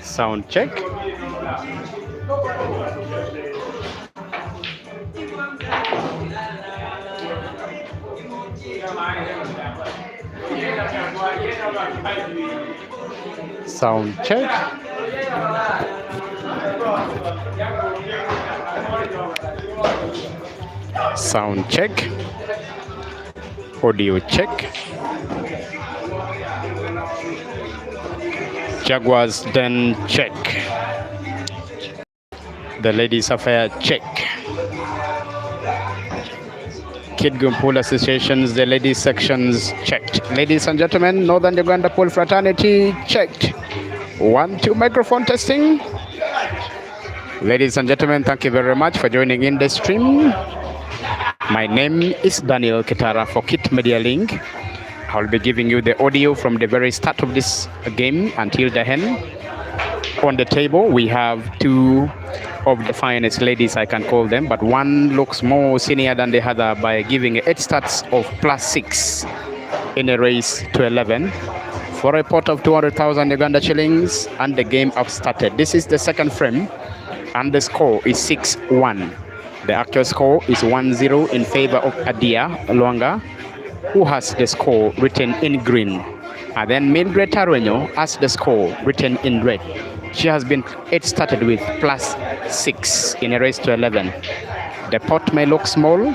Sound check. Sound check. Sound check. Audio check. Jaguars Den check. The ladies affair check. Kidgum Pool Associations, the ladies sections checked. Ladies and gentlemen, Northern Uganda Pool Fraternity checked. 1, 2 microphone testing. Ladies and gentlemen, thank you very much for joining in the stream. My name is Daniel Kitara for Kit Media Link. I'll be giving you the audio from the very start of this game until the end. On the table, we have 2 of the finest ladies, I can call them, but one looks more senior than the other by giving 8 stats of +6 in a race to 11 for a pot of 200,000 Uganda shillings, and the game have started. This is the second frame, and the score is 6-1. The actual score is 1-0 in favor of HADIA Luanga, who has the score written in green. And then Mildred Taruenyo has the score written in red. She has been 8 started with +6 in a race to 11. The pot may look small,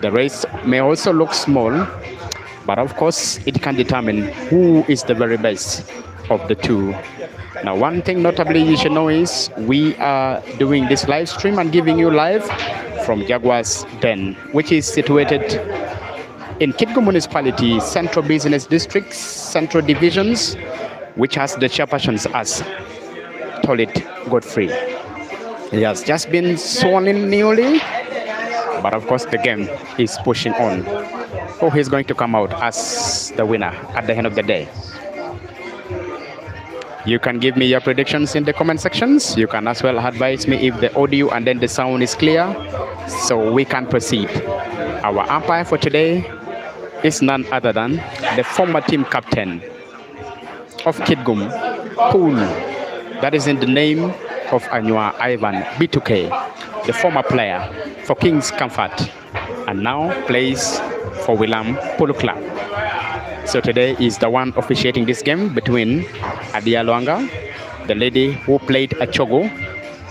the race may also look small, but of course it can determine who is the very best of the 2. Now, one thing notably you should know is we are doing this live stream and giving you live from Jaguars Den, which is situated in Kidgum Municipality, Central Business Districts, Central Divisions, which has the chairpersons as Tolit Godfrey. He has just been sworn in newly, but of course the game is pushing on. Who is going to come out as the winner at the end of the day? You can give me your predictions in the comment sections. You can as well advise me if the audio and then the sound is clear, so we can proceed. Our umpire for today is none other than the former team captain of Kidgum Pool. That is in the name of Anua Ivan B2K, the former player for King's Comfort, and now plays for Willam Polo Club. So today is the one officiating this game between HADIA Luanga, the lady who played at Chogo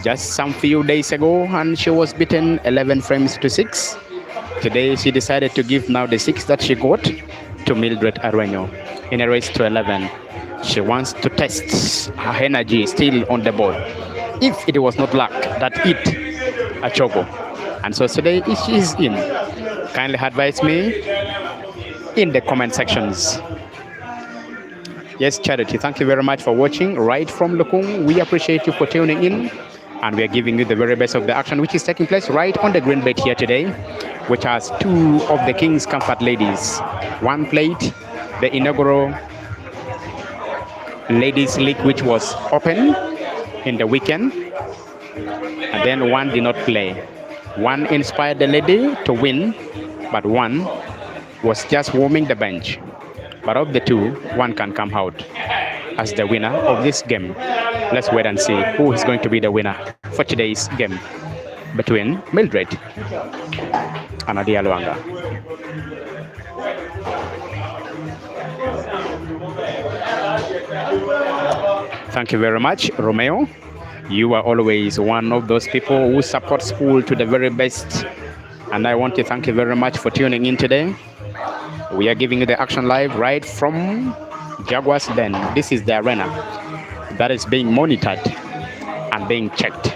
just some few days ago, and she was beaten 11 frames to 6. Today she decided to give now the 6 that she got to Mildred Aruenyo in a race to 11. She wants to test her energy still on the board. If it was not luck that hit a Chogo. And so today she is in. Kindly advise me in the comment sections. Yes, Charity, thank you very much for watching right from Lukung. We appreciate you for tuning in, and we are giving you the very best of the action which is taking place right on the green bed here today, which has 2 of the King's Comfort ladies. One played the inaugural Ladies League, which was open in the weekend, and then one did not play. One inspired the lady to win, but one was just warming the bench. But of the 2, one can come out as the winner of this game. Let's wait and see who is going to be the winner for today's game between Mildred and HADIA Luanga. Thank you very much, Romeo. You are always one of those people who support school to the very best, and I want to thank you very much for tuning in today. We are giving you the action live right from Jaguars Den. This is the arena that is being monitored and being checked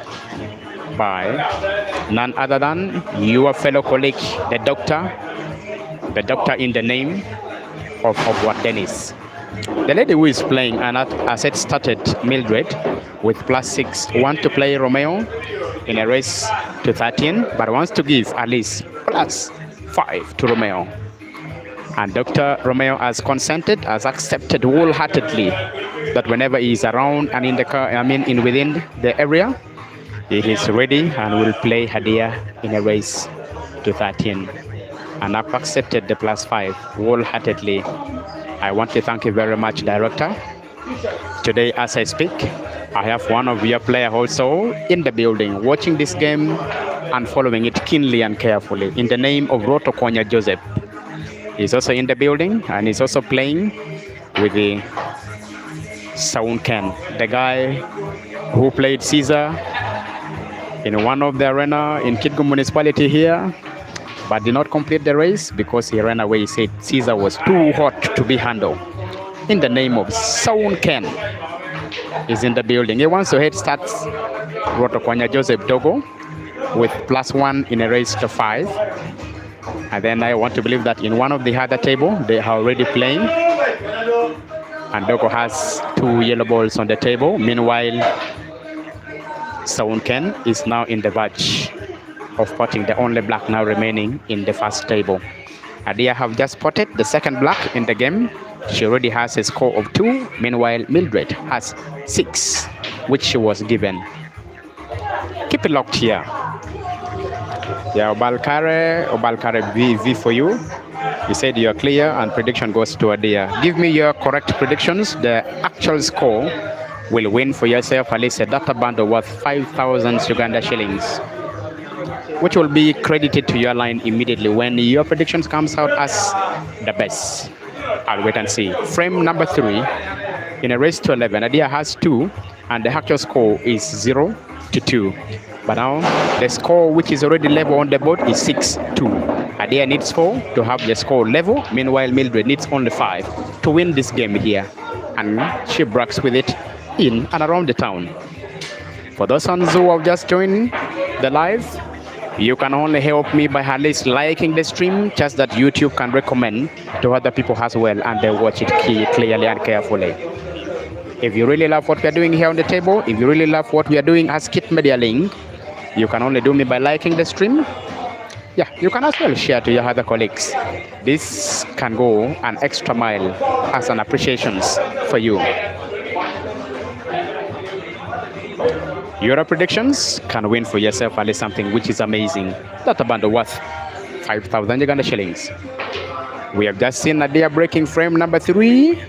by none other than your fellow colleague, the doctor in the name of Obwat Dennis. The lady who is playing, and as it started, Mildred, with +6, want to play Romeo in a race to 13, but wants to give at least +5 to Romeo. And Dr. Romeo has consented, has accepted wholeheartedly that whenever he is around and in the car, within the area, he is ready and will play HADIA in a race to 13. And I've accepted the +5 wholeheartedly. I want to thank you very much, Director, Today, as I speak, I have one of your players also in the building, watching this game and following it keenly and carefully. In the name of Roto Konya Joseph, he's also in the building and he's also playing with the Sound Ken, the guy who played Caesar in one of the arena in Kitgum municipality here, but did not complete the race because he ran away. He said Caesar was too hot to be handled. In the name of Sound Ken is in the building. He wants to head starts Rotokwanya Joseph Dogo with +1 in a race to 5. And then I want to believe that in one of the other table, they are already playing. And Dogo has 2 yellow balls on the table. Meanwhile, Sound Ken is now in the verge of potting the only black now remaining in the first table. Hadia have just potted the second black in the game. She already has a score of 2. Meanwhile, Mildred has 6, which she was given. Keep it locked here. Yeah, Obalkare V for you. You said you're clear and prediction goes to Hadia. Give me your correct predictions. The actual score will win for yourself at least a data bundle worth 5,000 Uganda shillings, which will be credited to your line immediately when your predictions comes out as the best. I'll wait and see. Frame number 3 in a race to 11. Hadia has 2 and the actual score is 0-2. But now the score which is already level on the board is 6-2. Hadia needs 4 to have the score level. Meanwhile, Mildred needs only 5 to win this game here. And she brags with it in and around the town. For those ones who have just joined the live, you can only help me by at least liking the stream, just that YouTube can recommend to other people as well, and they watch it clearly and carefully. If you really love what we are doing here on the table, if you really love what we are doing as Kit Media Link, you can only do me by liking the stream. Yeah, you can as well share to your other colleagues. This can go an extra mile as an appreciation for you. Your predictions can win for yourself at least something which is amazing. That a bundle worth 5,000 Uganda shillings. We have just seen Hadia breaking frame number 3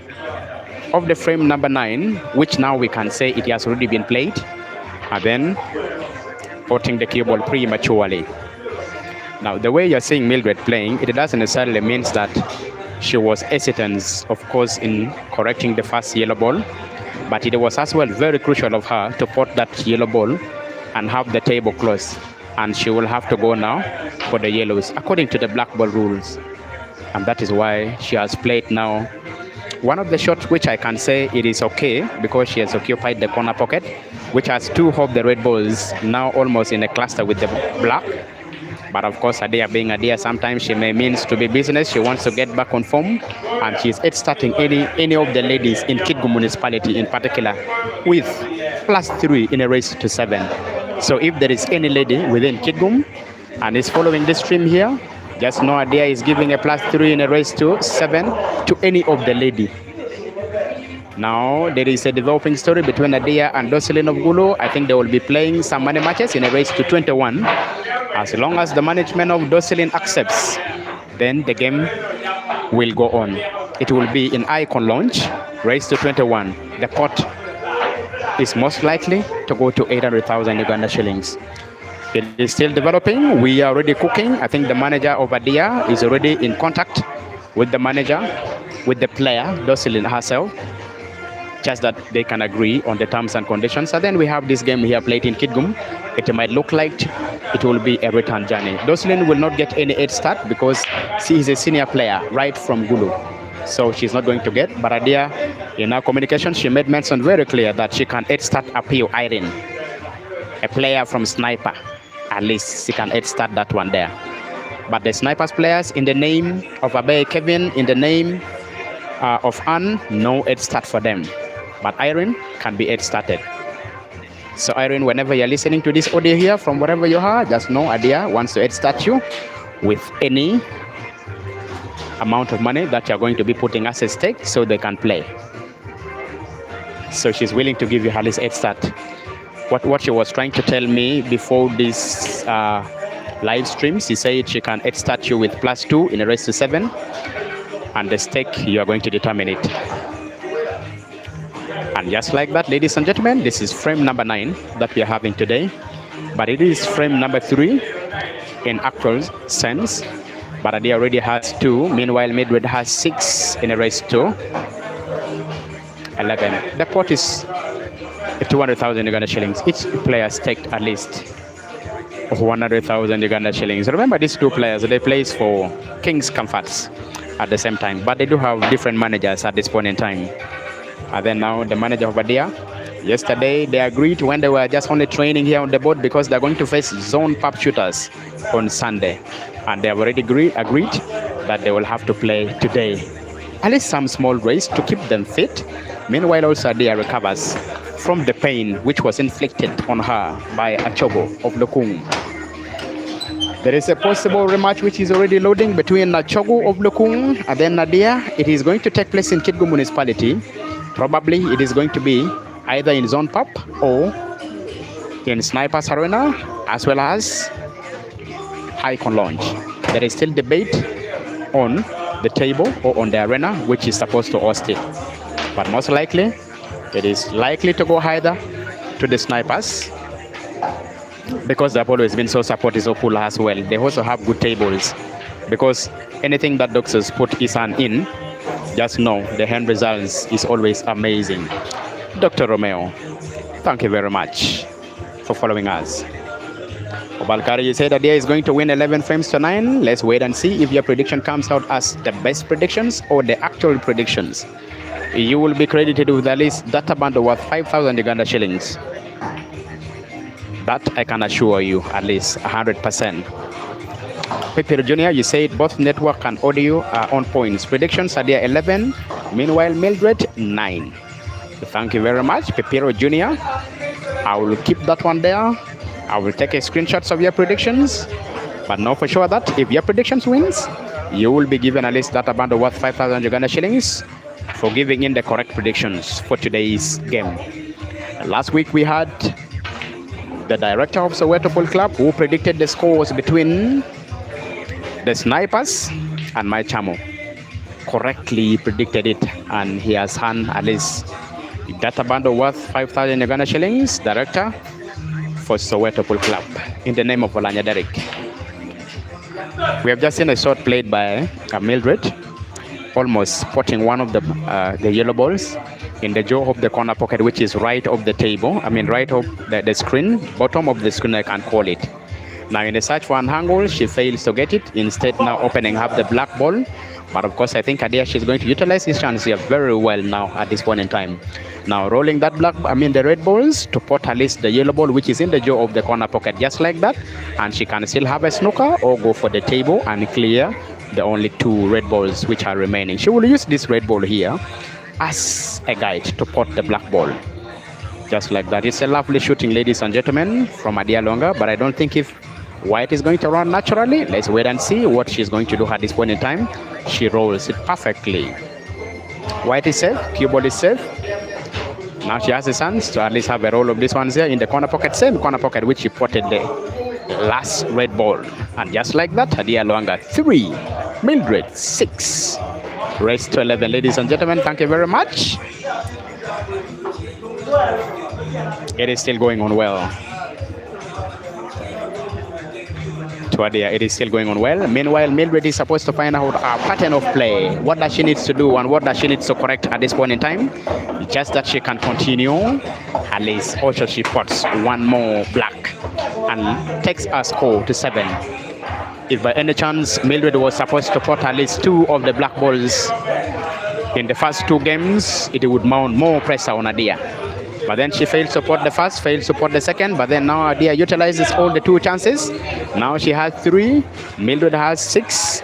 of the frame number 9, which now we can say it has already been played, and then potting the cue ball prematurely. Now, the way you're seeing Mildred playing, it doesn't necessarily mean that she was hesitant, of course, in correcting the first yellow ball. But it was as well very crucial of her to pot that yellow ball and have the table closed. And she will have to go now for the yellows according to the black ball rules. And that is why she has played now one of the shots which I can say it is okay because she has occupied the corner pocket, which has 2 of the red balls now almost in a cluster with the black. But of course, Hadia being Hadia, sometimes she may means to be business. She wants to get back on form, and she's starting any of the ladies in Kitgum municipality in particular with +3 in a race to 7. So if there is any lady within Kitgum and is following this stream here, just know Hadia is giving a +3 in a race to 7 to any of the lady. Now there is a developing story between Hadia and Doselin of Gulu. I think they will be playing some money matches in a race to 21. As long as the management of Doselin accepts, then the game will go on. It will be in Icon launch, race to 21. The pot is most likely to go to 800,000 Uganda shillings. It is still developing. We are already cooking. I think the manager of Hadia is already in contact with the manager, with the player, Doselin herself, just that they can agree on the terms and conditions. And then we have this game here played in Kitgum. It might look like it will be a return journey. Doselin will not get any head start because she is a senior player right from Gulu. So she's not going to get. But Hadia, in our communication, she made mention very clear that she can head start appeal Irene, a player from Sniper. At least she can head start that one there. But the Snipers players, in the name of Abe Kevin, in the name of Anne, no head start for them. But Irene can be head started. So Irene, whenever you're listening to this audio here, from wherever you are, just know Hadia wants to head start you with any amount of money that you're going to be putting as a stake so they can play. So she's willing to give you her head start. What she was trying to tell me before this live stream, she said she can head start you with +2 in a race to 7, and the stake you are going to determine it. And just like that, ladies and gentlemen, this is frame number 9 that we are having today. But it is frame number 3 in actual sense. But Hadia already has 2. Meanwhile, MILDRED has 6 in a race to 11. The pot is 200,000 Uganda shillings. Each player staked at least 100,000 Uganda shillings. Remember, these two players, they play for King's Comforts at the same time, but they do have different managers at this point in time. And then now the manager of Hadia, yesterday they agreed when they were just only training here on the board because they're going to face zone pub shooters on Sunday. And they have already agreed that they will have to play today. At least some small race to keep them fit. Meanwhile, also Hadia recovers from the pain which was inflicted on her by Achogo of Lokung. There is a possible rematch which is already loading between Achogo of Lokung and then Hadia. It is going to take place in Kidgu municipality. Probably it is going to be either in Zone Pub or in Snipers Arena as well as Icon Lounge. There is still debate on the table or on the arena which is supposed to host it. But most likely, it is likely to go either to the Snipers because they have always been so supportive of Pula as well. They also have good tables because anything that doctors put his hand in, just know the end results is always amazing. Dr. Romeo, thank you very much for following us. Obalkari, you said Hadia is going to win 11 frames to 9. Let's wait and see if your prediction comes out as the best predictions or the actual predictions. You will be credited with at least data bundle worth 5,000 Uganda shillings. That I can assure you, at least 100%. Pepero Jr., you said both network and audio are on points. Predictions, Hadia 11, meanwhile MILDRED 9. Thank you very much, Pepero Jr. I will keep that one there. I will take a screenshots of your predictions, but know for sure that if your predictions wins, you will be given at least data bundle worth 5,000 Uganda shillings for giving in the correct predictions for today's game. Last week we had the director of Soweto Pool Club who predicted the scores between the Snipers and my chamo. Correctly predicted it, and he has had at least data bundle worth 5,000 Uganda shillings, director for Soweto Pool Club, in the name of Olanya Derek. We have just seen a shot played by MILDRED, almost spotting one of the yellow balls in the jaw of the corner pocket, which is right of the table. I mean, right of the screen, bottom of the screen, I can call it. Now, in the search for an angle, she fails to get it. Instead, now opening up the black ball. But of course, I think Hadia, she's going to utilize this chance here very well now at this point in time. Now rolling that the red balls to pot at least the yellow ball which is in the jaw of the corner pocket, just like that. And she can still have a snooker or go for the table and clear the only 2 red balls which are remaining. She will use this red ball here as a guide to pot the black ball. Just like that. It's a lovely shooting, ladies and gentlemen, from Hadia Longa, but I don't think if White is going to run naturally. Let's wait and see what she's going to do at this point in time. She rolls it perfectly. White is safe, cue ball is safe. Now she has a chance to at least have a roll of this one here in the corner pocket, same corner pocket which she potted the last red ball. And just like that, Hadia Longa 3, MILDRED 6. Race to 11, ladies and gentlemen, thank you very much. It is still going on well. To Hadia, it is still going on well. Meanwhile, MILDRED is supposed to find out a pattern of play, what does she needs to do and what does she needs to correct at this point in time. Just that she can continue, at least also she puts one more black and takes a score to 7. If by any chance MILDRED was supposed to put at least 2 of the black balls in the first 2 games, it would mount more pressure on Hadia. But then she failed to support the first, failed to support the second, but then now Hadia utilizes all the 2 chances. Now she has 3, MILDRED has 6.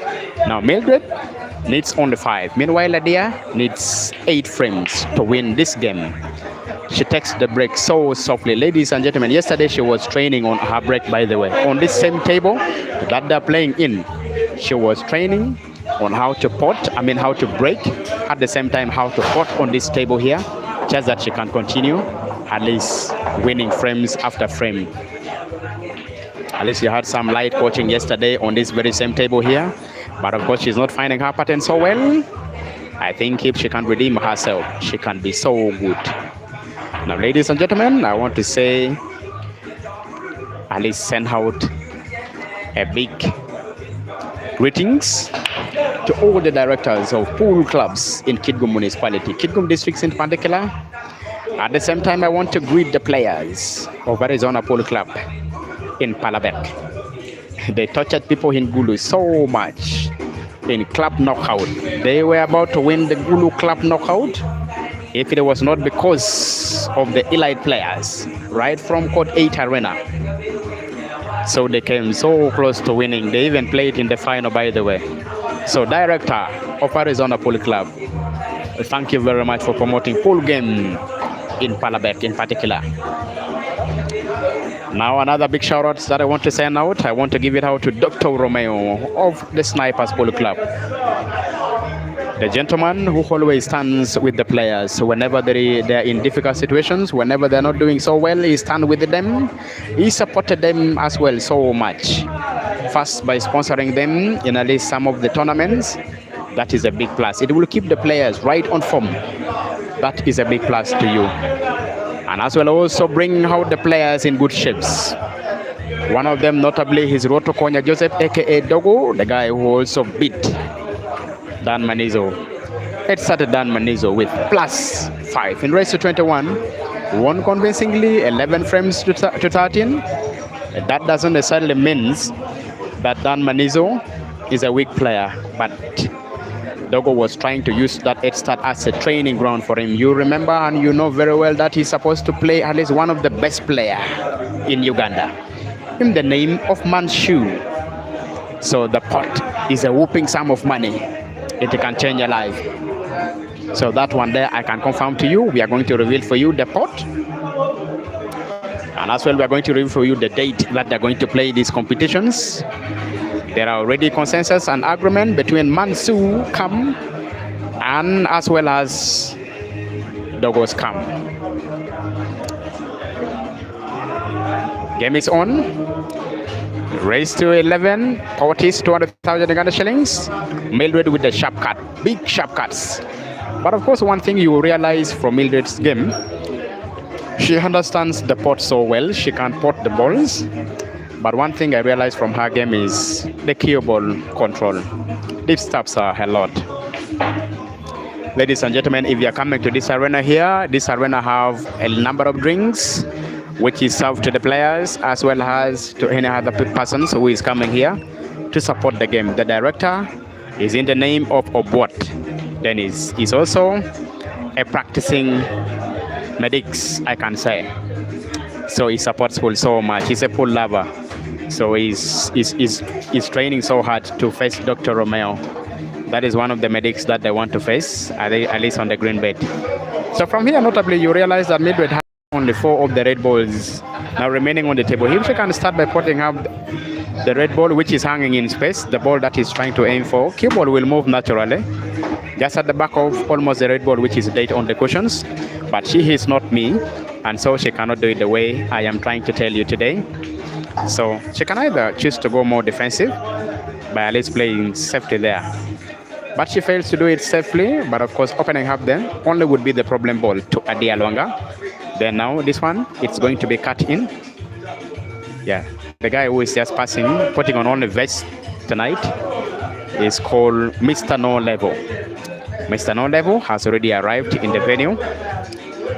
Now MILDRED needs only 5. Meanwhile, Hadia needs 8 frames to win this game. She takes the break so softly. Ladies and gentlemen, yesterday she was training on her break, by the way. On this same table that they're playing in, she was training on how to how to break, at the same time how to pot on this table here. Just that she can continue at least winning frames after frame. At least she had some light coaching yesterday on this very same table here, but of course she's not finding her pattern so well. I think if she can redeem herself, she can be so good. Now, ladies and gentlemen, I want to say, at least send out a big greetings to all the directors of pool clubs in Kitgum municipality, Kitgum districts in particular. At the same time, I want to greet the players of Arizona Pool Club in Palabek. They tortured people in Gulu so much in club knockout. They were about to win the Gulu club knockout if it was not because of the elite players right from Court 8 Arena. So they came so close to winning. They even played in the final, by the way. So director of Arizona Pool Club, thank you very much for promoting pool game in Palabek in particular. Now another big shout out that I want to send out. I want to give it out to Dr. Romeo of the Snipers Pool Club. The gentleman who always stands with the players whenever they're in difficult situations, whenever they're not doing so well, he stands with them. He supported them as well so much. First, by sponsoring them in at least some of the tournaments. That is a big plus. It will keep the players right on form. That is a big plus to you. And as well also bring out the players in good shapes. One of them notably is Roto Konya Joseph, aka Dogo, the guy who also beat Dan Manizo. It started Dan Manizo with +5 in race to 21. Won convincingly, 11 frames to 13. That doesn't necessarily mean that Dan Manizo is a weak player, but Dogo was trying to use that head start as a training ground for him. You remember and you know very well that he's supposed to play at least one of the best players in Uganda in the name of Manchu. So the pot is a whooping sum of money. It can change your life. So that one there I can confirm to you. We are going to reveal for you the pot. And as well we are going to reveal for you the date that they're going to play these competitions. There are already consensus and agreement between Mansu Kam and as well as Dogo's Kam. Game is on. Race to 11. Portis 200,000 Uganda shillings. Mildred with the sharp cut. Big sharp cuts. But of course, one thing you will realize from Mildred's game, she understands the pot so well. She can pot the balls. But one thing I realized from her game is the cue ball control. Deep stops are a lot. Ladies and gentlemen, if you are coming to this arena here, this arena have a number of drinks which is served to the players as well as to any other persons who is coming here to support the game. The director is in the name of Obot Dennis. He's also a practicing medics, I can say. So he supports pool so much. He's a pool lover. So he's training so hard to face Dr. Romeo. That is one of the medics that they want to face, at least on the green bed. So from here, notably, you realize that Mildred has only 4 of the red balls now remaining on the table. If she can start by putting up the red ball, which is hanging in space, the ball that he's trying to aim for, cue ball will move naturally, just at the back of almost the red ball, which is dead on the cushions. But she is not me, and so she cannot do it the way I am trying to tell you today. So she can either choose to go more defensive by at least playing safety there. But she fails to do it safely, but of course opening up then only would be the problem ball to HADIA Luanga. Then now this one, it's going to be cut in. Yeah, the guy who is just passing, putting on only vest tonight is called Mr. No Level. Mr. No Level has already arrived in the venue.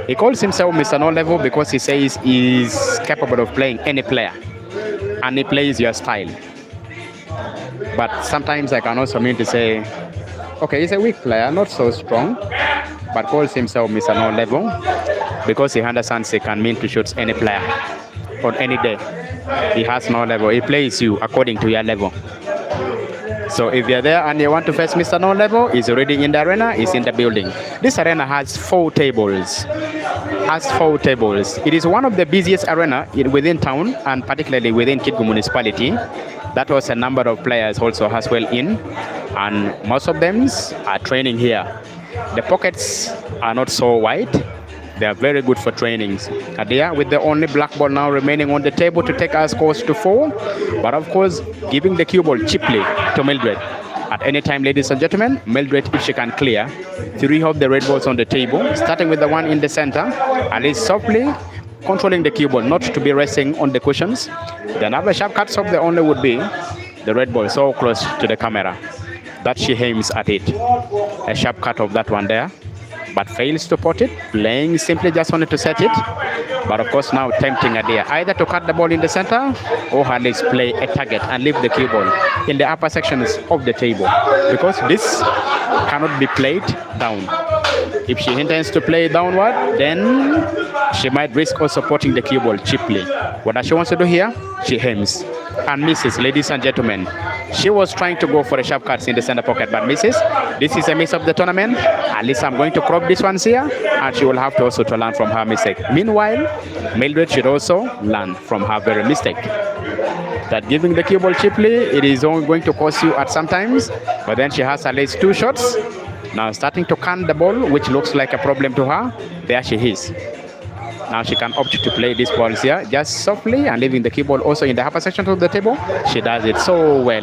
He calls himself Mr. No Level because he says he's capable of playing any player. And he plays your style. But sometimes I can also mean to say, okay, he's a weak player, not so strong, but calls himself Mr. No Level because he understands he can mean to shoot any player on any day. He has no level. He plays you according to your level. So if you're there and you want to face Mr. No Level, he's already in the arena, he's in the building. This arena has 4 tables. It is one of the busiest arena within town and particularly within Kitgum municipality. That was a number of players also as well in, and most of them are training here. The pockets are not so wide. They are very good for trainings. HADIA with the only black ball now remaining on the table to take our scores to 4. But of course, giving the cue ball cheaply to Mildred. At any time, ladies and gentlemen, Mildred, if she can clear 3 of the red balls on the table, starting with the one in the center, and is softly controlling the cue ball, not to be resting on the cushions. The another sharp cuts of the only would be the red ball so close to the camera that she aims at it. A sharp cut of that one there, but fails to pot it, playing simply just wanted to set it. But of course now tempting Hadia either to cut the ball in the center or at least play a target and leave the cue ball in the upper sections of the table, because this cannot be played down. If she intends to play downward, then she might risk also potting the cue ball cheaply. What does she want to do here? She aims and misses, ladies and gentlemen. She was trying to go for the sharp cuts in the center pocket, but misses. This is a miss of the tournament. At least I'm going to crop this one here, and she will have to also to learn from her mistake. Meanwhile, Mildred should also learn from her very mistake. That giving the cue ball cheaply, it is only going to cost you at some times, but then she has at least 2 shots. Now starting to can the ball, which looks like a problem to her. There she is. Now she can opt to play these balls here just softly and leaving the cue ball also in the upper section of the table. She does it so well.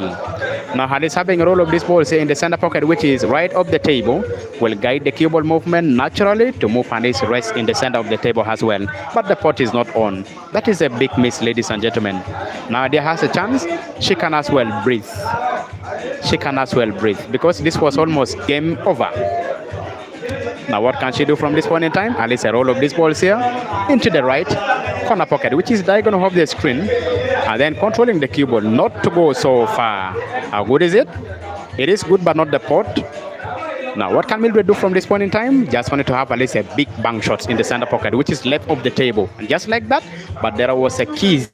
Now Hadia having a roll of this ball here in the center pocket, which is right up the table, will guide the cue ball movement naturally to move Hadia's rest in the center of the table as well. But the pot is not on. That is a big miss, ladies and gentlemen. Now Hadia has a chance. She can as well breathe. She can as well breathe, because this was almost game over. Now what can she do from this point in time? At least a roll of these balls here into the right corner pocket, which is diagonal of the screen, and then controlling the cue ball not to go so far. How good is it? It is good, but not the pot. Now what can Mildred do from this point in time? Just wanted to have at least a big bang shots in the center pocket, which is left of the table, and just like that. But there was a key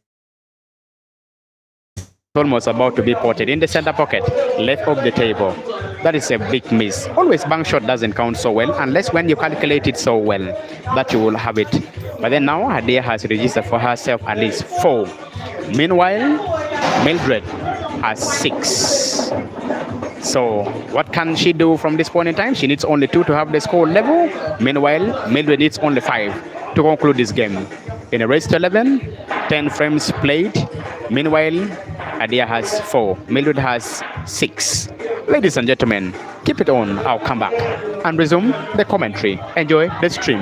almost about to be potted in the center pocket, left of the table. That is a big miss. Always bank shot doesn't count so well unless when you calculate it so well that you will have it. But then now Hadia has registered for herself at least 4. Meanwhile, Mildred has 6. So what can she do from this point in time? She needs only 2 to have the score level. Meanwhile, Mildred needs only 5 to conclude this game. In a race to 11, 10 frames played. Meanwhile, Hadia has 4. Mildred has 6. Ladies and gentlemen, keep it on. I'll come back and resume the commentary. Enjoy the stream.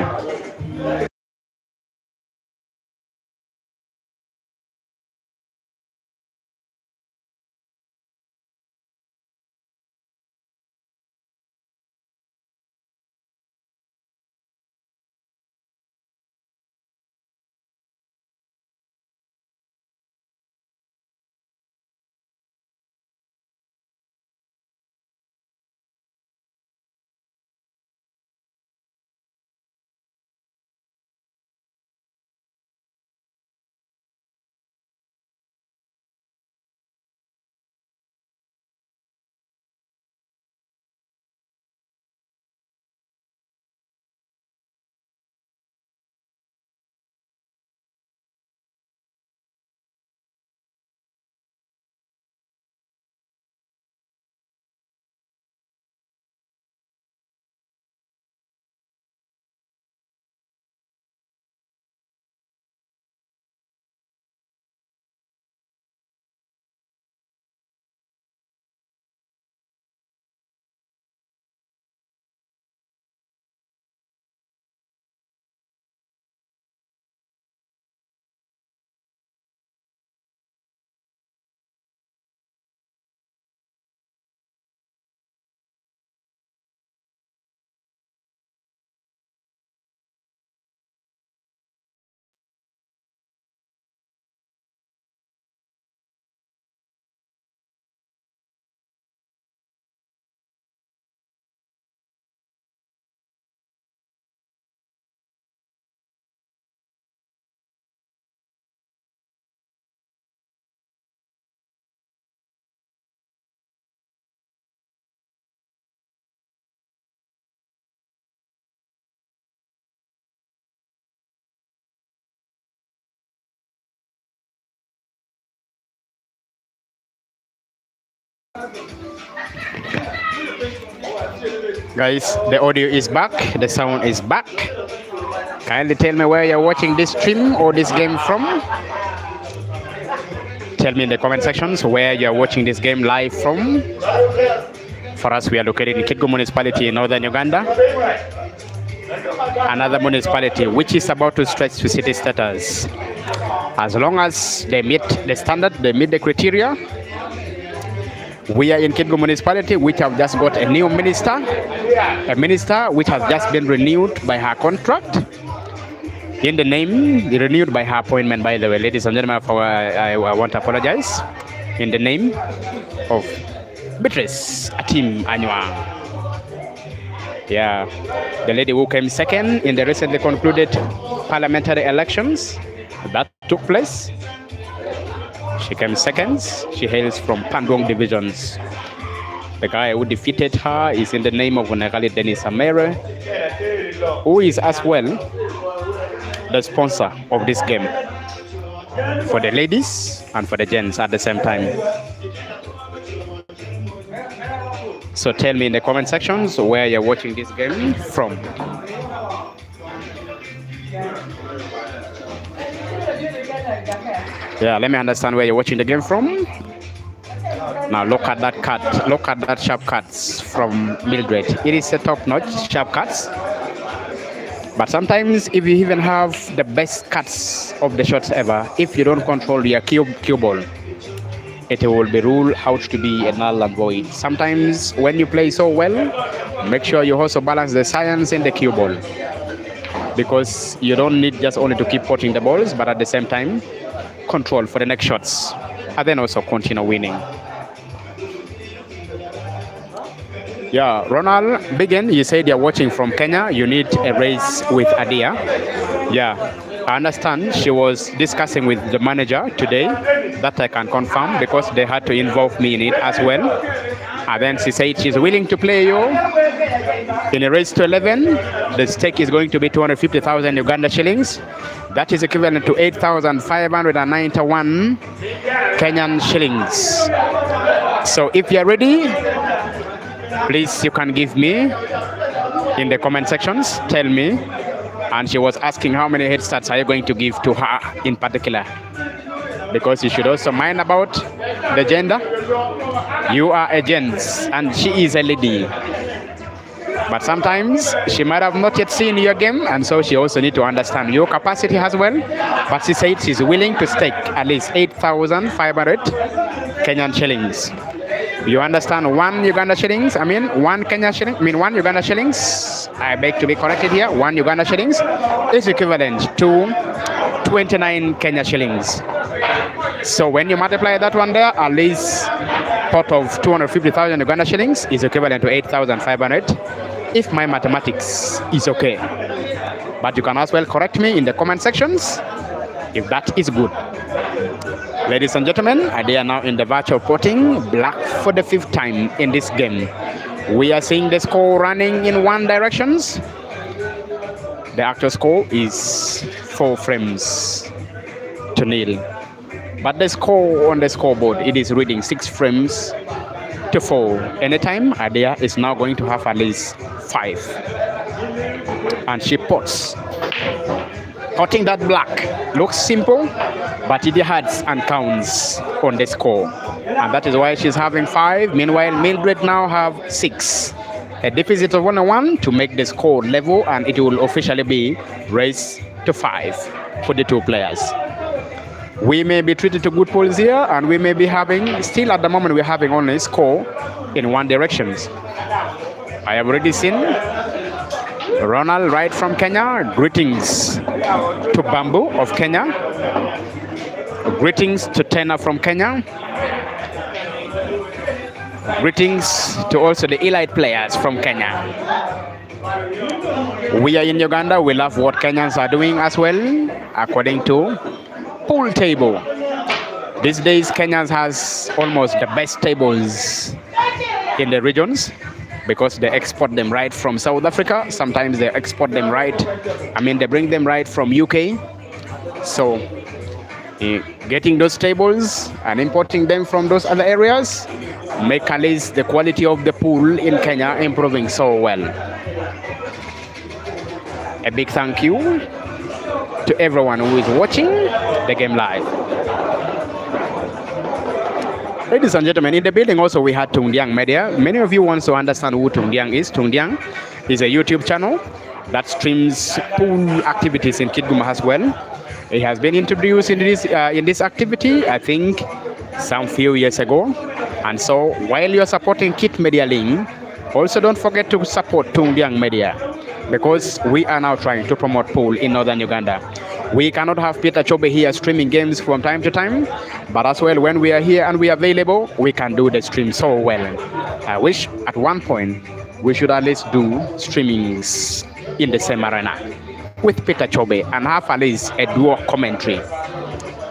Guys, the audio is back, the sound is back. Kindly tell me where you're watching this stream or this game from. Tell me in the comment sections where you're watching this game live from. For us, we are located in Kidgo municipality in northern Uganda. Another municipality which is about to stretch to city status. As long as they meet the standard, they meet the criteria. We are in Kidgo municipality, which have just got a new minister, a minister which has just been renewed by her contract. In the name, renewed by her appointment, by the way, ladies and gentlemen, I want to apologize. In the name of Beatrice Atim Anywa. Yeah, the lady who came second in the recently concluded parliamentary elections that took place. She came second. She hails from Pandong divisions. The guy who defeated her is in the name of Onegali Dennis Amere, who is as well the sponsor of this game for the ladies and for the gents at the same time. So tell me in the comment sections where you're watching this game from. Yeah, let me understand where you're watching the game from. Now look at that cut. Look at that sharp cuts from Mildred. It is a top-notch sharp cuts. But sometimes if you even have the best cuts of the shots ever, if you don't control your cue ball, it will be ruled out to be a null and void. Sometimes when you play so well, make sure you also balance the science in the cue ball, because you don't need just only to keep potting the balls, but at the same time control for the next shots and then also continue winning. Yeah, Ronald Biggin, you said you're watching from Kenya. You need a race with HADIA. Yeah, I understand she was discussing with the manager today. That I can confirm, because they had to involve me in it as well. And then she said she's willing to play you in a race to 11. The stake is going to be 250,000 Uganda shillings. That is equivalent to 8,591 Kenyan shillings. So if you're ready, please, you can give me in the comment sections, tell me. And she was asking how many head starts are you going to give to her in particular, because you should also mind about the gender. You are a gent and she is a lady, but sometimes she might have not yet seen your game, and so she also need to understand your capacity as well. But she said she's willing to stake at least 8,500 Kenyan shillings. You understand? 1 Uganda shillings, I mean 1 Kenya shilling, 1 Uganda shillings, I beg to be corrected here, 1 Uganda shillings is equivalent to 29 Kenya shillings. So when you multiply that one there, at least pot of 250,000 Uganda shillings is equivalent to 8,500, if my mathematics is okay. But you can as well correct me in the comment sections if that is good. Ladies and gentlemen, they are now in the virtual potting, black for the 5th time in this game. We are seeing the score running in one direction. The actual score is 4 frames to nil. But the score on the scoreboard, it is reading 6 frames to 4. Anytime, HADIA is now going to have at least 5. And she pots. Potting that black looks simple, but it adds and counts on the score. And that is why she's having 5. Meanwhile, Mildred now have 6. A deficit of 1-1 to make the score level, and it will officially be raised to 5 for the 2 players. We may be treated to good pools here, and we may be having, still at the moment, we're having only score in one direction. I have already seen Ronald right from Kenya. Greetings to Bamboo of Kenya. Greetings to Tena from Kenya. Greetings to also the elite players from Kenya. We are in Uganda. We love what Kenyans are doing as well, according to pool table. These days, Kenyans has almost the best tables in the regions, because they export them right from South Africa. Sometimes they export them right, they bring them right from UK. So getting those tables and importing them from those other areas make at least the quality of the pool in Kenya improving so well. A big thank you to everyone who is watching the game live. Ladies and gentlemen, in the building also we had Tungdiang Media. Many of you want to understand who Tungdiang is. Tungdiang is a YouTube channel that streams pool activities in Kidguma as well. It has been introduced in this activity, I think, some few years ago. And so while you're supporting Kit Media Link, also don't forget to support Tungdiang Media, because we are now trying to promote pool in northern Uganda. We cannot have Peter Chobe here streaming games from time to time, but as well, when we are here and we are available, we can do the stream so well. I wish at one point we should at least do streamings in the same arena with Peter Chobe and have at least a dual commentary.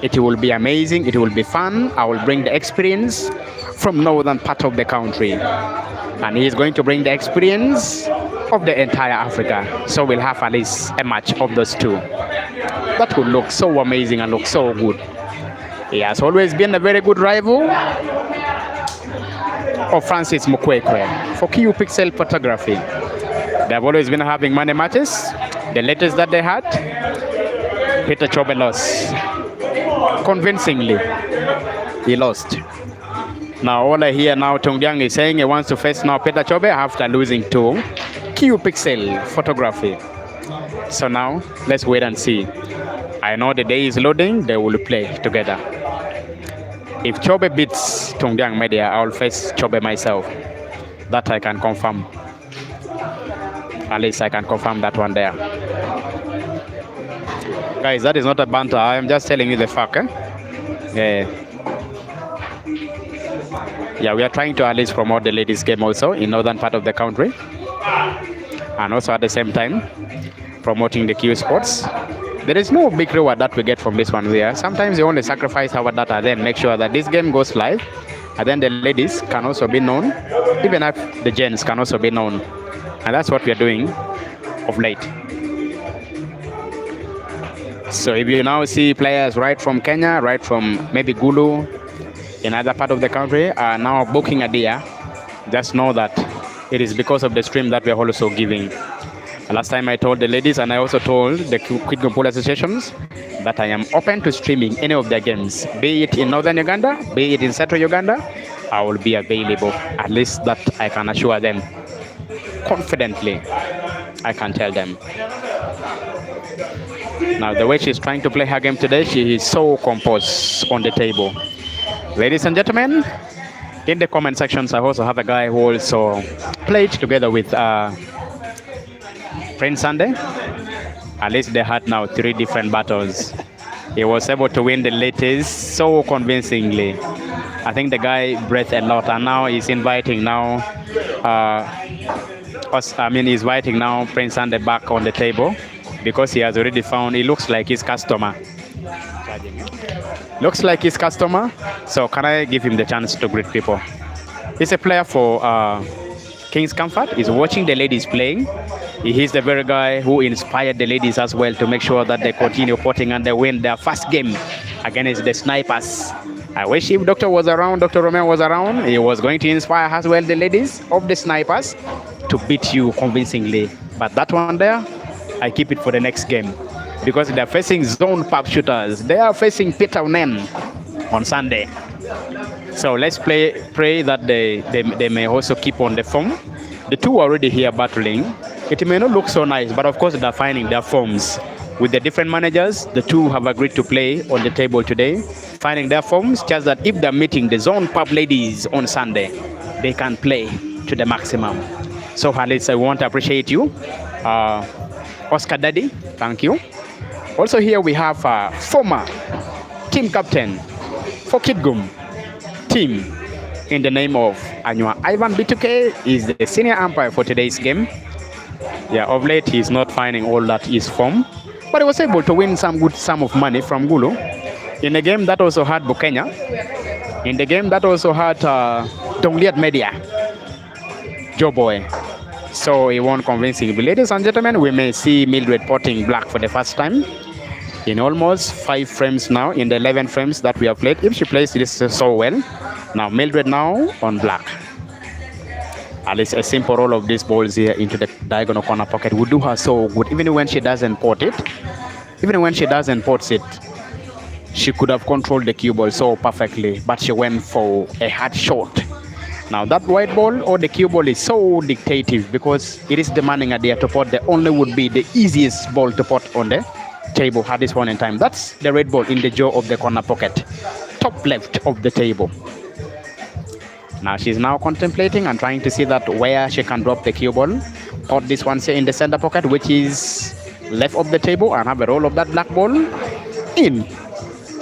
It will be amazing, it will be fun. I will bring the experience from northern part of the country, and he's going to bring the experience of the entire Africa. So we'll have at least a match of those two. That would look so amazing and look so good. He has always been a very good rival of Francis Mukwekwe for QU Pixel Photography. They have always been having money matches. The latest that they had, Peter Chobe lost. Convincingly, he lost. Now all I hear now, Tungdiang is saying he wants to face now Peter Chobe after losing to QU Pixel Photography. So now, let's wait and see. I know the day is loading, they will play together. If Chobe beats Tungdiang Media, I will face Chobe myself. That I can confirm. At least I can confirm that one there. Guys, that is not a banter. I am just telling you the fact. Yeah, we are trying to at least promote the ladies game also in northern part of the country. And also at the same time, promoting the QU sports. There is no big reward that we get from this one here. Sometimes you only sacrifice our data, then make sure that this game goes live, and then the ladies can also be known, even if the gents can also be known. And that's what we are doing of late. So if you now see players right from Kenya, right from maybe Gulu, in other part of the country, are now booking HADIA, just know that it is because of the stream that we are also giving. Last time I told the ladies, and I also told the Kidgum Pool associations, that I am open to streaming any of their games, be it in northern Uganda, be it in central Uganda. I will be available. At least that I can assure them confidently. I can tell them. Now the way she's trying to play her game today, she is so composed on the table. Ladies and gentlemen, in the comment sections, I also have a guy who also played together with Prince Sunday. At least they had now 3 different battles. He was able to win the latest so convincingly. I think the guy breathed a lot, and now he's inviting now he's inviting now Prince Sunday back on the table, because he has already found, he looks like his customer. Looks like his customer. So can I give him the chance to greet people? He's a player for King's Comfort. He's watching the ladies playing. He is the very guy who inspired the ladies as well to make sure that they continue potting and they win their first game against the Snipers. I wish if Dr. was around, Dr. Romeo was around, he was going to inspire as well the ladies of the Snipers to beat you convincingly. But that one there, I keep it for the next game, because they're facing zone pub shooters. They are facing Peter Unen on Sunday. So let's pray that they may also keep on the form. The two are already here battling. It may not look so nice, but of course they're finding their forms. With the different managers, the two have agreed to play on the table today, finding their forms, just that if they're meeting the zone pub ladies on Sunday, they can play to the maximum. So Alice, I want to appreciate you. Oscar Daddy, thank you. Also here we have former team captain for Kidgum team in the name of Anywa. Ivan B2K is the senior umpire for today's game. Yeah, of late he's not finding all that is form, but he was able to win some good sum of money from Gulu in a game that also had Bukenya, in the game that also had Dongliat Media, Joe Boy. So he won convincingly. Ladies and gentlemen, we may see Mildred potting black for the first time in almost 5 frames now, in the 11 frames that we have played. If she plays this so well, now Mildred now on black. At least a simple roll of these balls here into the diagonal corner pocket would do her so good, even when she doesn't pot it. Even when she doesn't pot it, She could have controlled the cue ball so perfectly, but she went for a hard shot. Now that white ball or the cue ball is so dictative because it is demanding Hadia to pot the only would be the easiest ball to pot on the table at this point in time. That's the red ball in the jaw of the corner pocket, top left of the table. Now she's now contemplating and trying to see that where she can drop the cue ball. Pot this one say in the center pocket, which is left of the table, and have a roll of that black ball in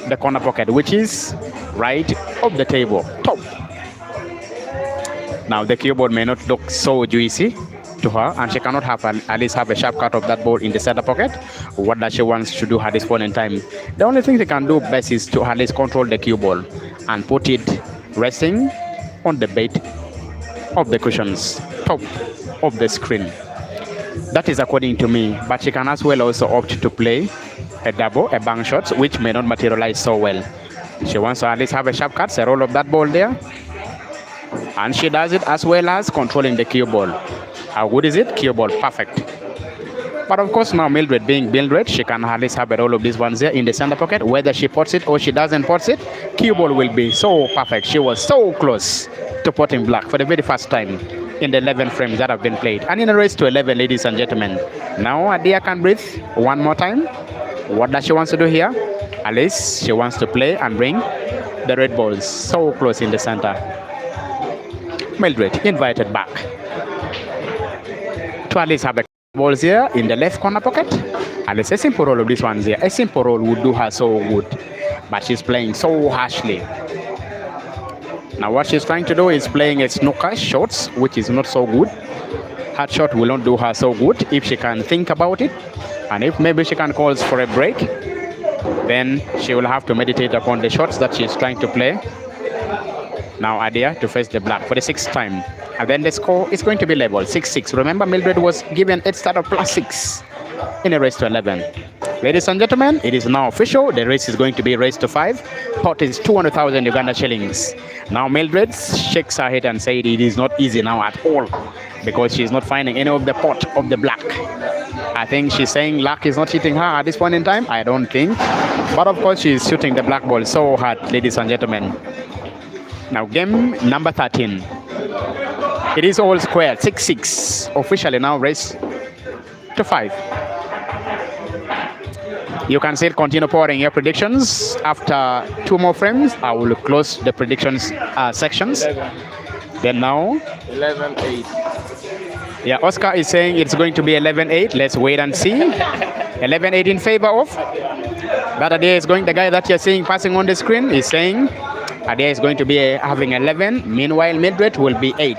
the corner pocket, which is right of the table, top. Now the cue ball may not look so juicy to her, and she cannot have at least have a sharp cut of that ball in the center pocket. What does she wants to do at this point in time? The only thing she can do best is to at least control the cue ball and put it resting on the bait of the cushions, top of the screen. That is according to me, but she can as well also opt to play a double, a bank shot, which may not materialize so well. She wants to at least have a sharp cut, a roll of that ball there, and she does it as well as controlling the cue ball. How good is it? Cue ball, perfect. But of course now Mildred being Mildred, she can at least have a roll of these ones there in the center pocket. Whether she pots it or she doesn't pot it, cue ball will be so perfect. She was so close to potting black for the very first time in the 11 frames that have been played. And in a race to 11, ladies and gentlemen. Now Hadia can breathe one more time. What does she want to do here? At least she wants to play and bring the red balls so close in the center. Mildred invited back to at least have the balls here in the left corner pocket. At least a simple roll of this one here. A simple roll would do her so good, but she's playing so harshly. Now what she's trying to do is playing a snooker shots, which is not so good. Hard shot will not do her so good if she can think about it, and if maybe she can call for a break, then she will have to meditate upon the shots that she's trying to play. Now Hadia to face the black for the 6th time. And then the score is going to be level, 6-6. Remember, Mildred was given a start of +6 in a race to 11. Ladies and gentlemen, it is now official. The race is going to be race to 5. Pot is 200,000 Uganda shillings. Now Mildred shakes her head and says it is not easy now at all because she's not finding any of the pot of the black. I think she's saying luck is not hitting her at this point in time. I don't think. But of course, she's shooting the black ball so hard, ladies and gentlemen. Now game number 13. It is all square, 6-6. Officially now race to 5. You can still continue pouring your predictions. After 2 more frames, I will close the predictions sections. Then now 11-8. Yeah, Oscar is saying it's going to be 11-8. Let's wait and see. 11-8 in favor of. That Hadia is going, the guy that you're seeing passing on the screen is saying Hadia is going to be having 11. Meanwhile, Mildred will be 8.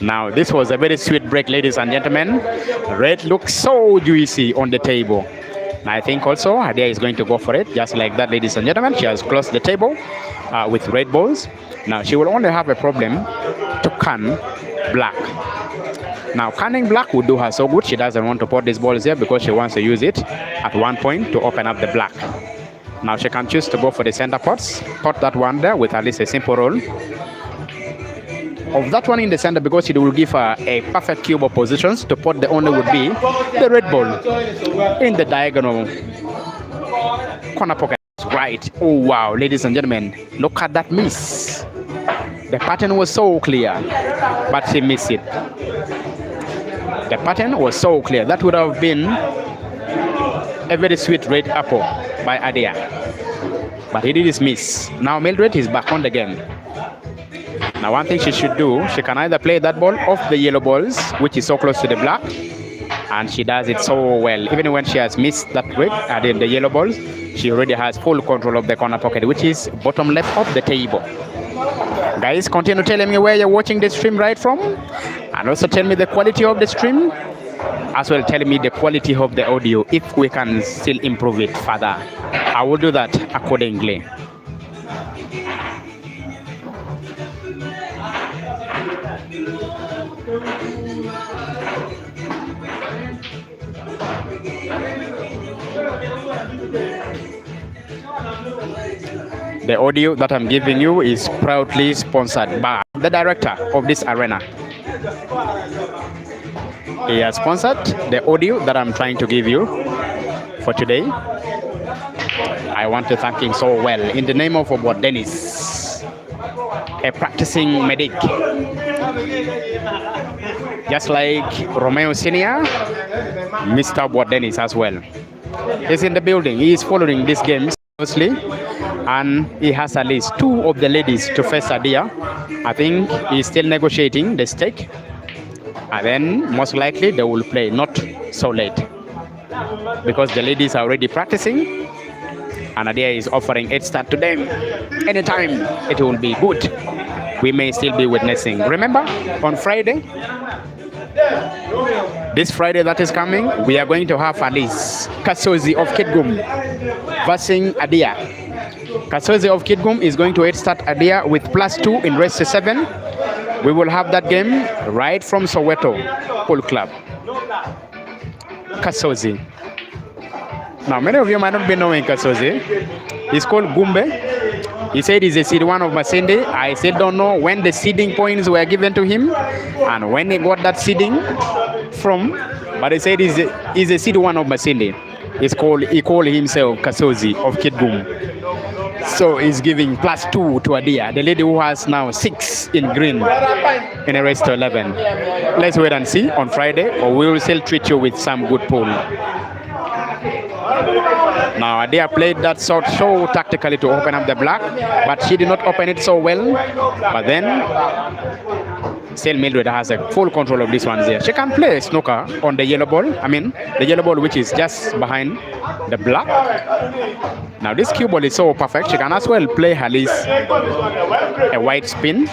Now, this was a very sweet break, ladies and gentlemen. Red looks so juicy on the table. And I think also Hadia is going to go for it. Just like that, ladies and gentlemen. She has closed the table with red balls. Now, she will only have a problem to can black. Now, canning black would do her so good. She doesn't want to put these balls here because she wants to use it at one point to open up the black. Now, she can choose to go for the center pots. Pot that one there with at least a simple roll of that one in the center because it will give her a perfect cube of positions. To pot the only would be the red ball in the diagonal corner pocket. Right. Oh, wow, ladies and gentlemen. Look at that miss. The pattern was so clear, but she missed it. The pattern was so clear. That would have been a very sweet red apple by Hadia. But he did his miss. Now Mildred is back on the game. Now one thing she should do, she can either play that ball off the yellow balls, which is so close to the black, and she does it so well. Even when she has missed that red and the yellow balls, she already has full control of the corner pocket, which is bottom left of the table. Guys, continue telling me where you're watching the stream right from, and also tell me the quality of the stream, as well tell me the quality of the audio if we can still improve it further. I will do that accordingly. The audio that I'm giving you is proudly sponsored by the director of this arena. He has sponsored the audio that I'm trying to give you for today. I want to thank him so well in the name of Obot Dennis, a practicing medic. Just like Romeo Senior, Mr. Obot Dennis as well. He's in the building. He is following this game closely, and he has at least 2 of the ladies to face HADIA. I think he's still negotiating the stake, and then most likely they will play not so late because the ladies are already practicing, and HADIA is offering 8 start to them. Anytime it will be good. We may still be witnessing. Remember, on Friday, this Friday that is coming, we are going to have at least Kasozi of Kitgum versus HADIA. Kasozi of Kitgum is going to 8 start HADIA with +2 in race to 7. We will have that game right from Soweto Pool Club. Kasozi. Now, many of you might not be knowing Kasozi. He's called Gumbe. He said he's a seed 1 of Masinde. I still don't know when the seeding points were given to him and when he got that seeding from, but he said he's a seed 1 of Masinde. He called himself Kasozi of Kitgum. So he's giving +2 to HADIA, the lady who has now 6 in green in a race to 11. Let's wait and see on Friday, or we will still treat you with some good pool. Now HADIA played that sort so tactically to open up the black, but she did not open it so well. But then still Mildred has a full control of this one there. She can play snooker on the yellow ball. I mean the yellow ball which is just behind the black. Now this cue ball is so perfect. She can as well play at least a white spin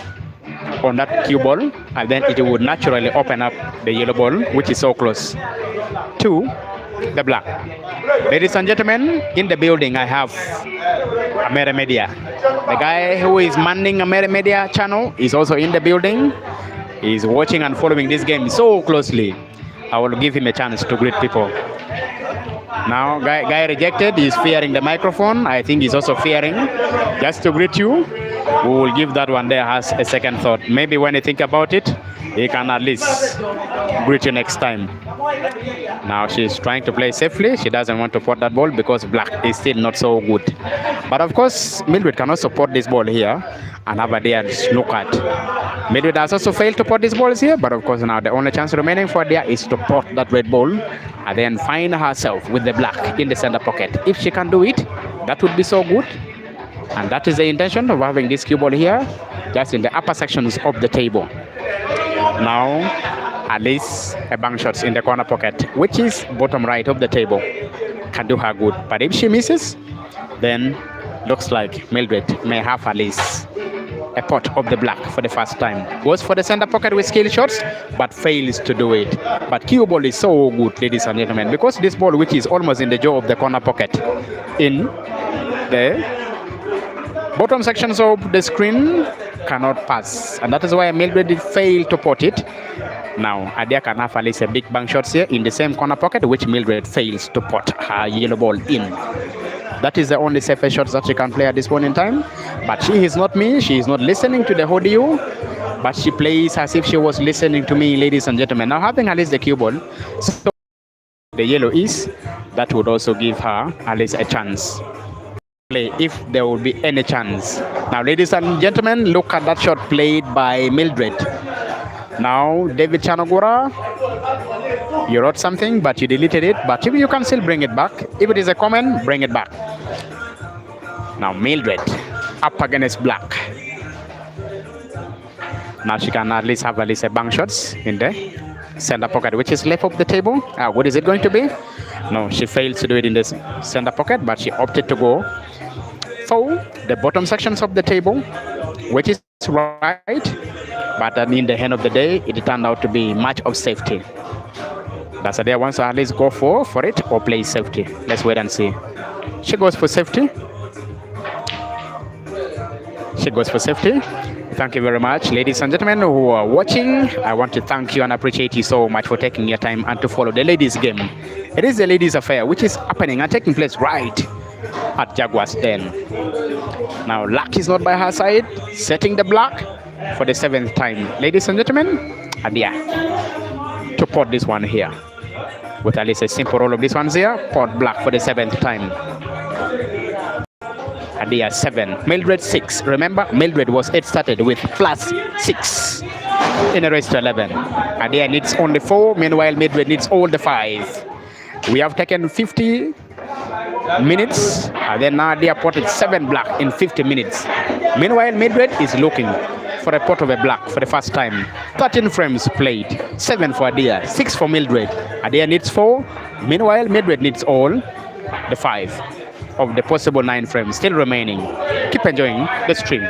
on that cue ball, and then it would naturally open up the yellow ball which is so close to the black. Ladies and gentlemen, in the building I have Amere Media. The guy who is manning Amere Media channel is also in the building. He's watching and following this game so closely. I will give him a chance to greet people. Now, guy rejected. He's fearing the microphone. I think he's also fearing just to greet you. We will give that one there as a second thought. Maybe when you think about it, he can at least greet you next time. Now she's trying to play safely. She doesn't want to pot that ball because black is still not so good. But of course, Mildred cannot support this ball here and have HADIA look at. Mildred has also failed to pot these balls here, but of course now the only chance remaining for HADIA is to pot that red ball and then find herself with the black in the center pocket. If she can do it, that would be so good. And that is the intention of having this cue ball here, just in the upper sections of the table. Now, at least a bank shots in the corner pocket, which is bottom right of the table, can do her good. But if she misses, then looks like Mildred may have at least a pot of the black for the first time. Goes for the center pocket with skill shots, but fails to do it. But cue ball is so good, ladies and gentlemen, because this ball, which is almost in the jaw of the corner pocket, in the bottom sections of the screen, cannot pass, and that is why Mildred failed to pot it. Now HADIA can have at least a big bank shots here in the same corner pocket, which Mildred fails to pot her yellow ball in. That is the only safest shots that she can play at this point in time. But she is not me. She is not listening to the audio, but she plays as if she was listening to me, ladies and gentlemen. Now having at least the cue ball, so the yellow is, that would also give her at least a chance. If there will be any chance. Now ladies and gentlemen, look at that shot played by Mildred. Now David Chanogura, you wrote something but you deleted it, but if you can still bring it back. If it is a comment, bring it back. Now Mildred up against black. Now she can at least have at least a bank shots in the center pocket, which is left of the table. What is it going to be? No, she failed to do it in the center pocket, but she opted to go for the bottom sections of the table, which is right, but in the end of the day, it turned out to be much of safety. That's HADIA wants to at least go for it or play safety. Let's wait and see. She goes for safety. She goes for safety. Thank you very much, ladies and gentlemen who are watching. I want to thank you and appreciate you so much for taking your time and to follow the ladies' game. It is the ladies' affair, which is happening and taking place right at Jaguar's Den. Now, luck is not by her side, setting the black for the 7th time. Ladies and gentlemen, HADIA to pot this one here. With at least a simple roll of this one here, pot black for the 7th time. HADIA 7. MILDRED 6. Remember, MILDRED was it started with plus 6 in a race to 11. HADIA needs only 4, meanwhile MILDRED needs all the 5. We have taken 50 minutes, and then now they are potted 7 black in 50 minutes. Meanwhile, MILDRED is looking for a pot of a black for the first time. 13 frames played, 7 for HADIA, 6 for MILDRED. HADIA needs 4, meanwhile, MILDRED needs all the 5 of the possible 9 frames still remaining. Keep enjoying the stream.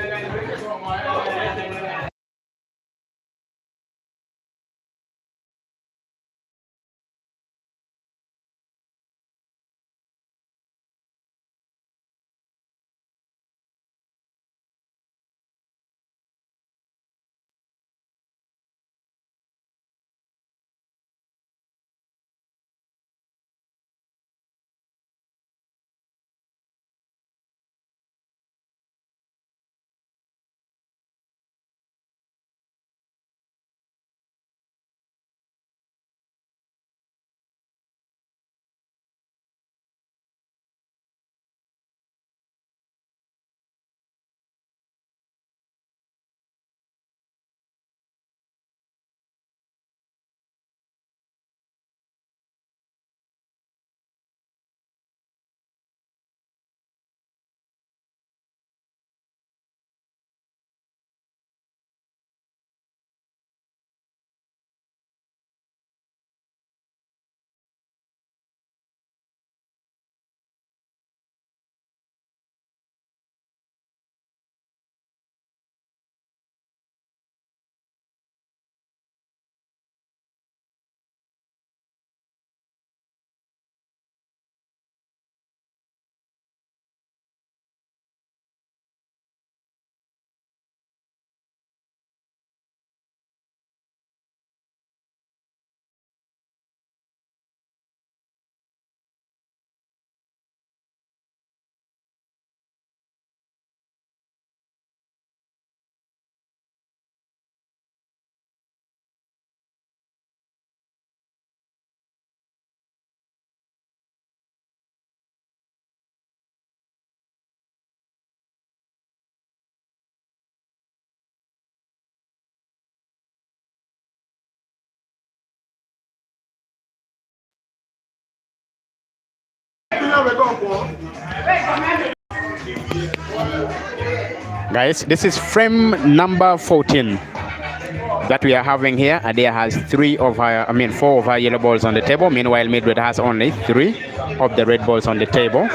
Guys, this is frame number 14 that we are having here. HADIA has 4 of our yellow balls on the table. Meanwhile, MILDRED has only 3 of the red balls on the table.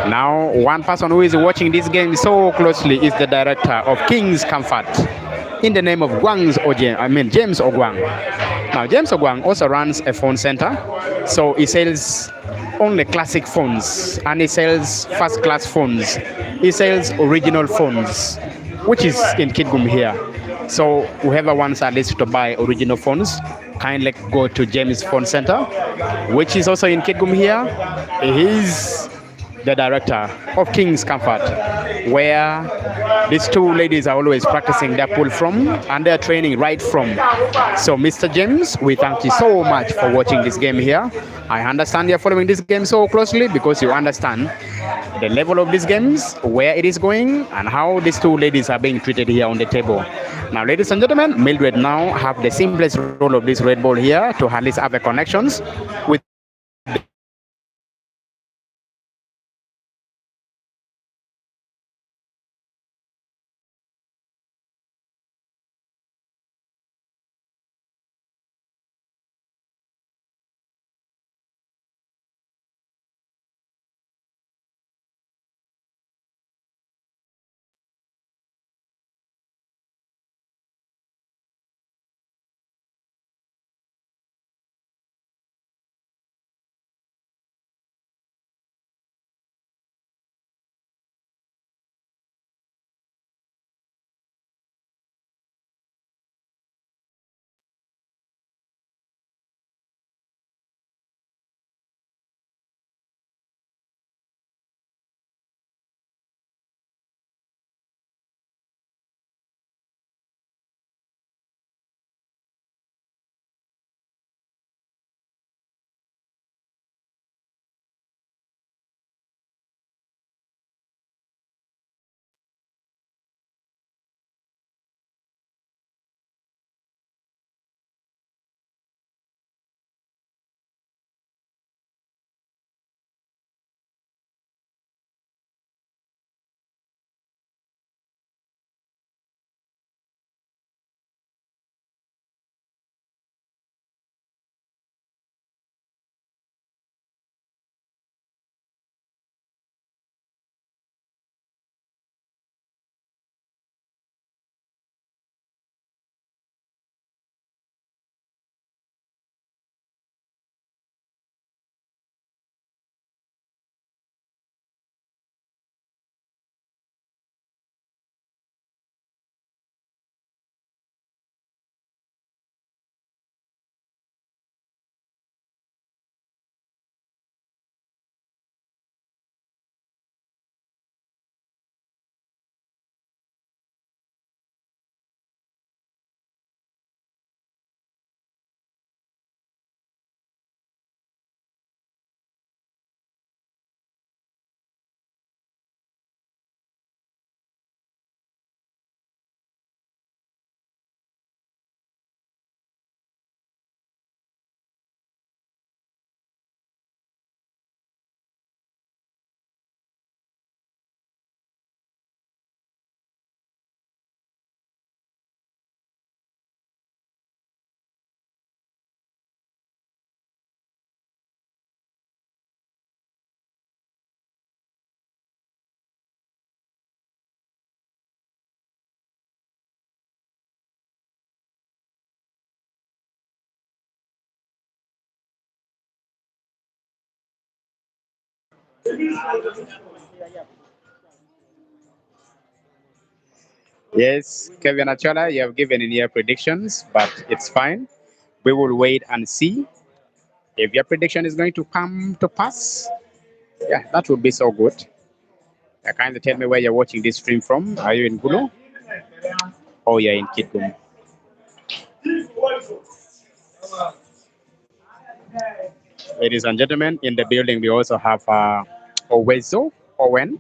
Now, one person who is watching this game so closely is the director of King's Comfort, in the name of James Ogwang. Now, James Ogwang also runs a phone center, so he sells only classic phones, and he sells first-class phones. He sells original phones, which is in Kidgum here. So whoever wants at least to buy original phones, kindly go to James Phone Center, which is also in Kidgum here. He's the director of King's Comfort, where these 2 ladies are always practicing their pull from, and they're training right from. So Mr. James, we thank you so much for watching this game here. I understand you're following this game so closely because you understand the level of these games, where it is going, and how these 2 ladies are being treated here on the table. Now, ladies and gentlemen, MILDRED now have the simplest role of this red ball here to at least have the connections with Yes, Kevin Achola, you have given in your predictions, but it's fine. We will wait and see if your prediction is going to come to pass. Yeah, that would be so good. Kindly tell me where you're watching this stream from. Are you in Gulu? Oh, you're in Kitgum. Ladies and gentlemen, in the building, we also have Owezo Owen.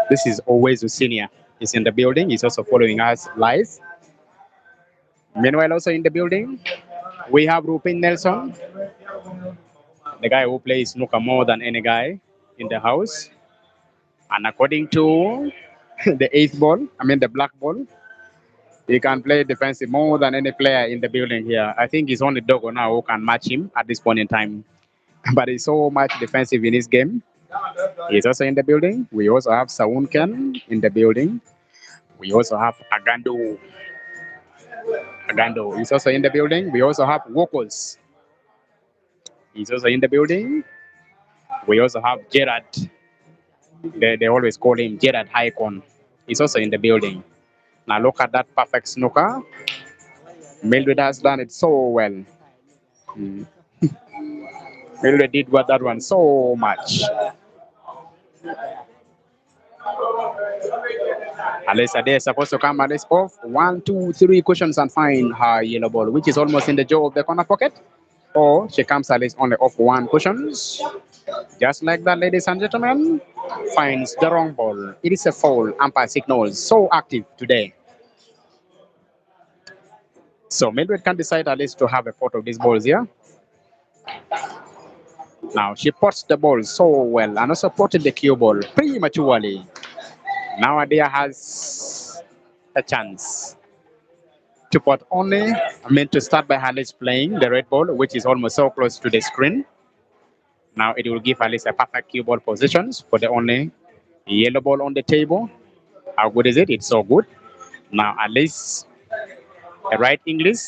This is Owezo Senior. He's in the building. He's also following us live. Meanwhile, also in the building, we have Rupin Nelson, the guy who plays snooker more than any guy in the house. And according to the eighth ball, I mean the black ball, he can play defensive more than any player in the building here. I think he's only Dogo now who can match him at this point in time. But he's so much defensive in his game. He's also in the building. We also have Saunken in the building. We also have Agando. Agando is also in the building. We also have Wokos. He's also in the building. We also have Gerard. They always call him Gerard Haikon. He's also in the building. Now look at that perfect snooker. Mildred has done it so well. Mm. Mildred did what that one so much. Alessa they supposed to come at this off. 1, 2, 3 cushions and find her yellow ball, which is almost in the jaw of the corner pocket. Or she comes at least only off 1 cushions. Just like that, ladies and gentlemen, finds the wrong ball. It is a foul. Umpire signals so active today. So Mildred can decide at least to have a pot of these balls here. Now she pots the ball so well and also potted the cue ball prematurely. Now Adia has a chance to pot only, to start by Alice playing the red ball, which is almost so close to the screen. Now it will give Alice a perfect cue ball positions for the only yellow ball on the table. How good is it? It's so good. Now Alice, a right English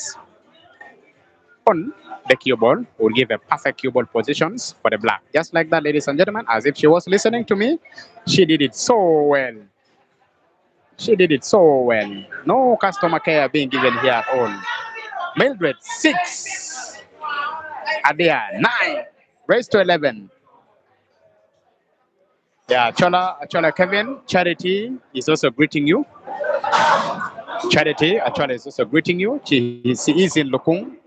on the cue ball will give a perfect cue ball positions for the black. Just like that, ladies and gentlemen, as if she was listening to me, she did it so well. She did it so well. No customer care being given here at all. Mildred 6, Adia 9, raised to 11. Yeah, Chola Kevin, Charity is also greeting you. Charity, Chola is also greeting you. She is in Lukung.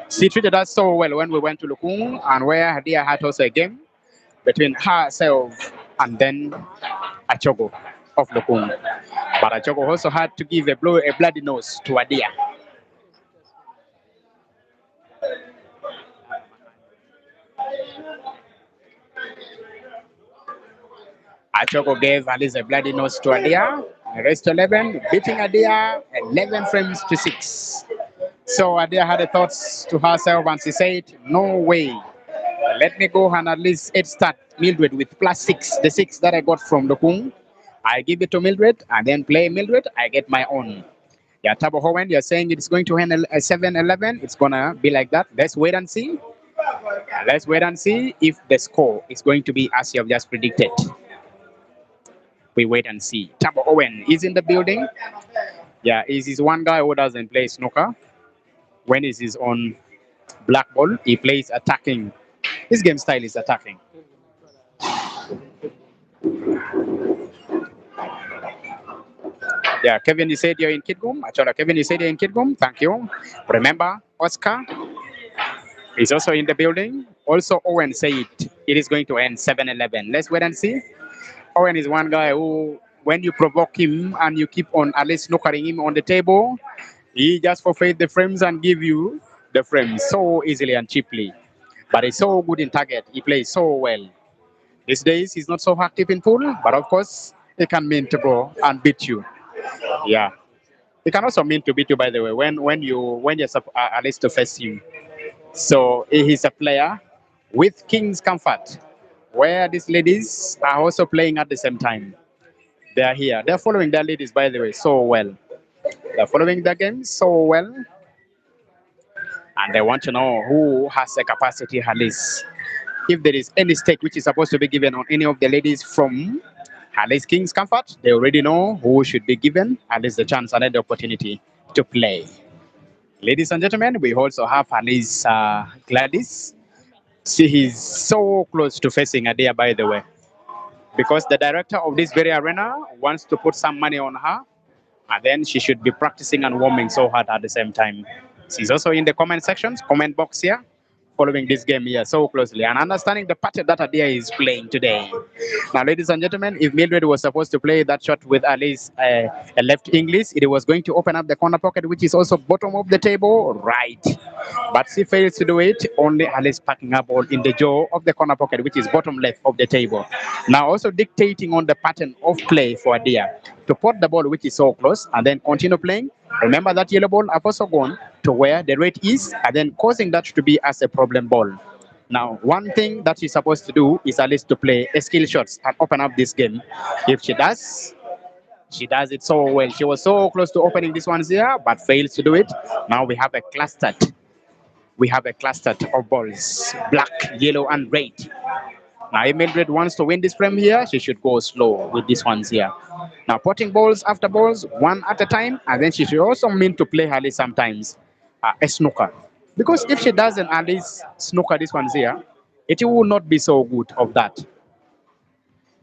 She treated us so well when we went to Lukung, and where Hadia had also a game between herself and then Achogo of Lukung. But Achogo also had to give a bloody nose to Adia. Achogo gave Alice a bloody nose to Adia. Rest 11, beating Adia 11 frames to 6. So Adia had a thoughts to herself and she said, no way. Let me go and at least start Mildred with +6. The 6 that I got from Lukung, I give it to Mildred and then play Mildred. I get my own. Yeah, Tabo Howen, you're saying it's going to end 7-11. It's going to be like that. Let's wait and see. Let's wait and see if the score is going to be as you have just predicted. We wait and see. Tabo Owen is in the building. Yeah, he's one guy who doesn't play snooker. When he's on black ball, he plays attacking. His game style is attacking. Yeah, Kevin, you said you're in Kitgum. Actually, Kevin, you said you're in Kitgum. Thank you. Remember, Oscar is also in the building. Also, Owen said it is going to end 7-11. Let's wait and see. Owen is one guy who, when you provoke him and you keep on at least snookering him on the table, he just forfeit the frames and give you the frames so easily and cheaply. But he's so good in target. He plays so well. These days, he's not so active in pool, but of course, he can mean to go and beat you. Yeah. He can also mean to beat you, by the way, when you're at least to face him. So he's a player with King's Comfort, where these ladies are also playing at the same time. They are here. They're following their ladies, by the way, so well. They're following the game so well. And they want to know who has the capacity at least if there is any stake which is supposed to be given on any of the ladies from Alice King's Comfort, they already know who should be given at least the chance and the opportunity to play. Ladies and gentlemen, we also have Alice Gladys. She is so close to facing Adia, by the way, because the director of this very arena wants to put some money on her, and then she should be practicing and warming so hard at the same time. She's also in the comment box here, following this game here so closely and understanding the pattern that Adia is playing today. Now, ladies and gentlemen, if Mildred was supposed to play that shot with Alice a left English, it was going to open up the corner pocket, which is also bottom of the table, right. But she fails to do it. Only Alice packing up ball in the jaw of the corner pocket, which is bottom left of the table. Now, also dictating on the pattern of play for Adia to put the ball, which is so close, and then continue playing. Remember that yellow ball have also gone to where the red is, and then causing that to be as a problem ball. Now, one thing that she's supposed to do is at least to play a skill shots and open up this game. If she does it so well. She was so close to opening this one here, but fails to do it. Now we have a clustered. We have a cluster of balls, black, yellow, and red. Now, if Mildred wants to win this frame here, she should go slow with these ones here. Now, potting balls after balls, one at a time, and then she should also mean to play Alice sometimes a snooker. Because if she doesn't at least snooker these ones here, it will not be so good of that.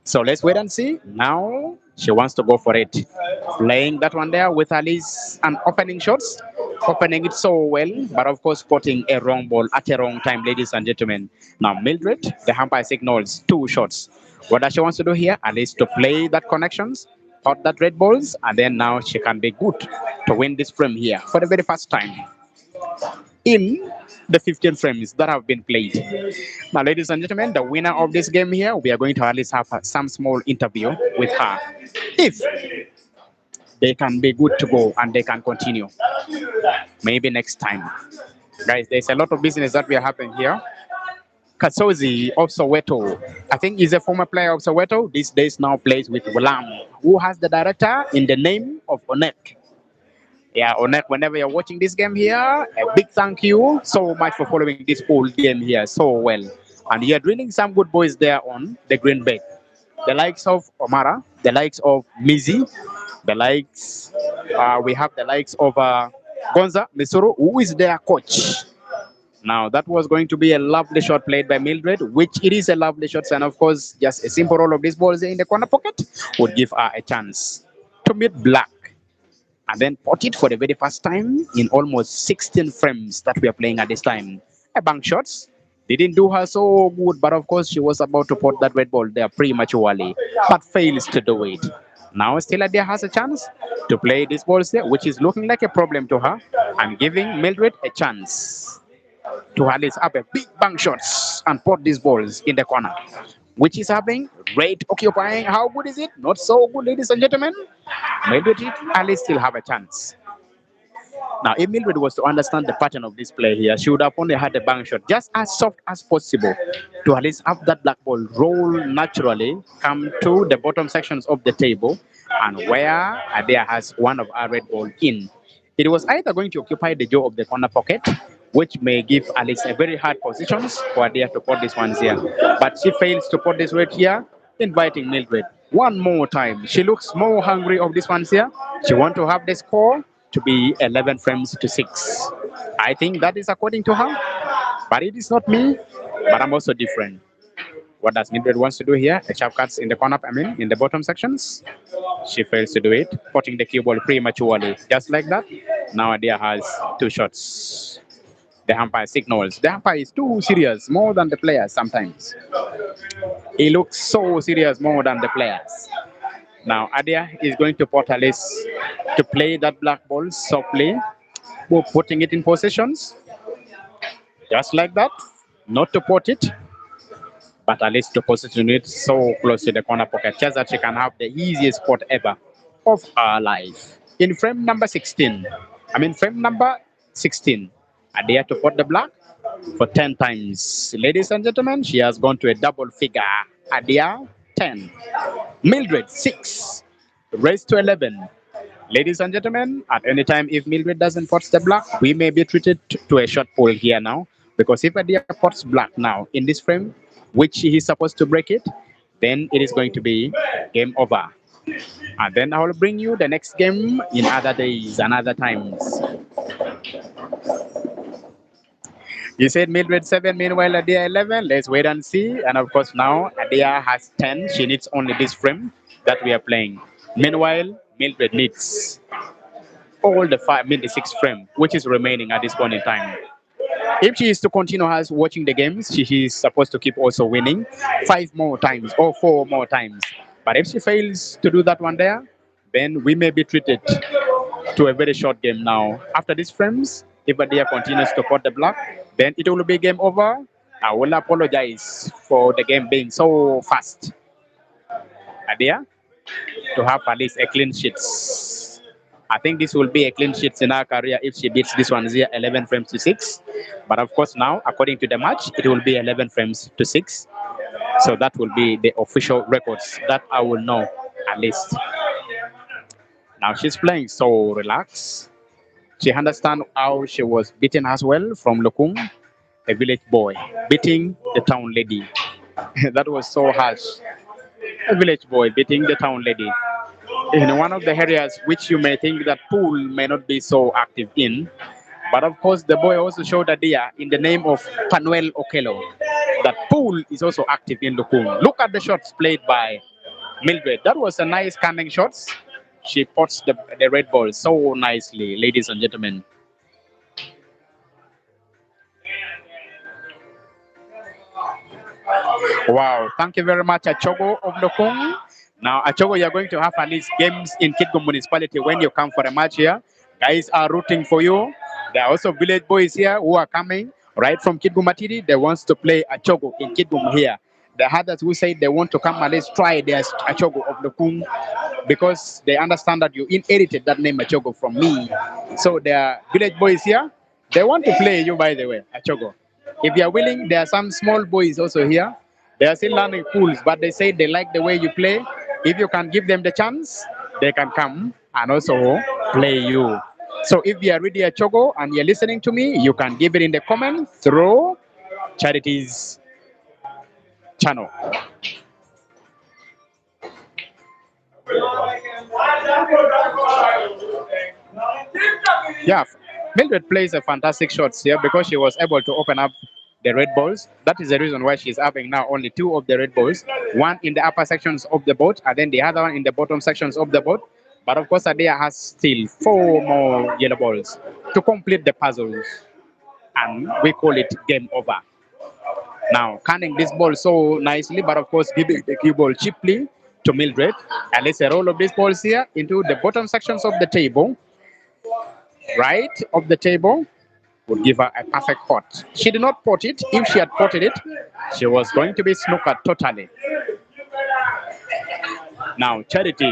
So let's wait and see. Now she wants to go for it. Playing that one there with Alice and opening shots. Opening it so well, but of course putting a wrong ball at a wrong time, ladies and gentlemen. Now Mildred, the umpire signals 2 shots. What does she want to do here? Alice to play that connections, pot that red balls, and then now she can be good to win this frame here for the very first time in the 15 frames that have been played. Now, ladies and gentlemen, the winner of this game here, we are going to at least have some small interview with her. If they can be good to go and they can continue, maybe next time. Guys, there's a lot of business that we are having here. Kasozi of Soweto, I think he's a former player of Soweto. These days now plays with Walam, who has the director in the name of Onek. Yeah, Onek, whenever you're watching this game here, a big thank you so much for following this whole game here so well. And you're drilling some good boys there on the green bed. The likes of Omara, the likes of Mizi, the likes, we have the likes of Gonza Misuru, who is their coach. Now, that was going to be a lovely shot played by Mildred, which it is a lovely shot. And of course, just a simple roll of these balls in the corner pocket would give her a chance to meet black. And then pot it for the very first time in almost 16 frames that we are playing at this time. A bank shots didn't do her so good, but of course she was about to pot that red ball there prematurely, but fails to do it. Now still Adia has a chance to play these balls there, which is looking like a problem to her, and giving Mildred a chance to at least have a big bank shots and pot these balls in the corner. Which is happening, red occupying. How good is it? Not so good, ladies and gentlemen. Mildred at least still have a chance. Now, if Mildred was to understand the pattern of this play here, she would have only had a bank shot just as soft as possible to at least have that black ball roll naturally, come to the bottom sections of the table, and where Adia has one of our red ball in. It was either going to occupy the jaw of the corner pocket, which may give Alice a very hard positions for Adia to put these ones here. But she fails to put this right here, inviting Mildred one more time. She looks more hungry of this ones here. She wants to have the score to be 11 frames to 6. I think that is according to her, but it is not me, but I'm also different. What does Mildred wants to do here? The sharp cuts in the corner, in the bottom sections. She fails to do it, putting the cue ball prematurely. Just like that, now Adia has 2 shots. The umpire signals. The umpire is too serious, more than the players sometimes. He looks so serious more than the players. Now, Adia is going to put Alice to play that black ball softly, putting it in positions. Just like that. Not to put it, but Alice to position it so close to the corner pocket, just that she can have the easiest spot ever of her life. In frame number 16, frame number 16, Adia to put the black for 10 times. Ladies and gentlemen, she has gone to a double figure. Adia, 10. Mildred, 6. Raised to 11. Ladies and gentlemen, at any time, if Mildred doesn't pot the black, we may be treated to a short pull here now. Because if Adia pots black now in this frame, which he is supposed to break it, then it is going to be game over. And then I will bring you the next game in other days and other times. You said Mildred 7, meanwhile Adia 11. Let's wait and see. And of course, now Adia has 10. She needs only this frame that we are playing. Meanwhile, Mildred needs all the 5, I mean the 6 frame, which is remaining at this point in time. If she is to continue as watching the games, she is supposed to keep also winning 5 more times or 4 more times. But if she fails to do that one there, then we may be treated to a very short game now. After these frames, if Adia continues to pot the block, then it will be game over. I will apologize for the game being so fast. Adia, to have at least a clean sheet. I think this will be a clean sheet in her career if she beats this one here 11 frames to 6. But of course, now, according to the match, it will be 11 frames to 6. So that will be the official records that I will know at least. Now she's playing so relaxed. She understands how she was beaten as well from Lokung, a village boy, beating the town lady. That was so harsh. A village boy beating the town lady in one of the areas which you may think that pool may not be so active in. But of course, the boy also showed Adia in the name of Panuel Okelo that pool is also active in Lukung. Look at the shots played by Mildred. That was a nice cunning shots. She pots the red ball so nicely, ladies and gentlemen. Wow, thank you very much, Achogo of Lukung. Now, Achogo, you're going to have at least games in Kitgum Municipality when you come for a match here. Guys are rooting for you. There are also village boys here who are coming right from Kitgum Matidi. They want to play Achogo in Kitgum here. The others who say they want to come and let's try their Achogo of Lukung because they understand that you inherited that name Achogo from me. So there are village boys here. They want to play you, by the way, Achogo. If you are willing, there are some small boys also here. They are still learning pools, but they say they like the way you play. If you can give them the chance, they can come and also play you. So if you are ready at Chogo and you're listening to me, you can give it in the comment through Charity's channel. Yeah, Mildred plays a fantastic shots here because she was able to open up the red balls. That is the reason why she's having now only 2 of the red balls, one in the upper sections of the boat and then the other one in the bottom sections of the boat. But of course, Adia has still 4 more yellow balls to complete the puzzles, and we call it game over. Now, canning this ball so nicely, but of course, giving the cue ball cheaply to Mildred. And let's roll of these balls here into the bottom sections of the table, right of the table. Would give her a perfect pot. She did not pot it. If she had potted it, she was going to be snookered totally. Now, Charity,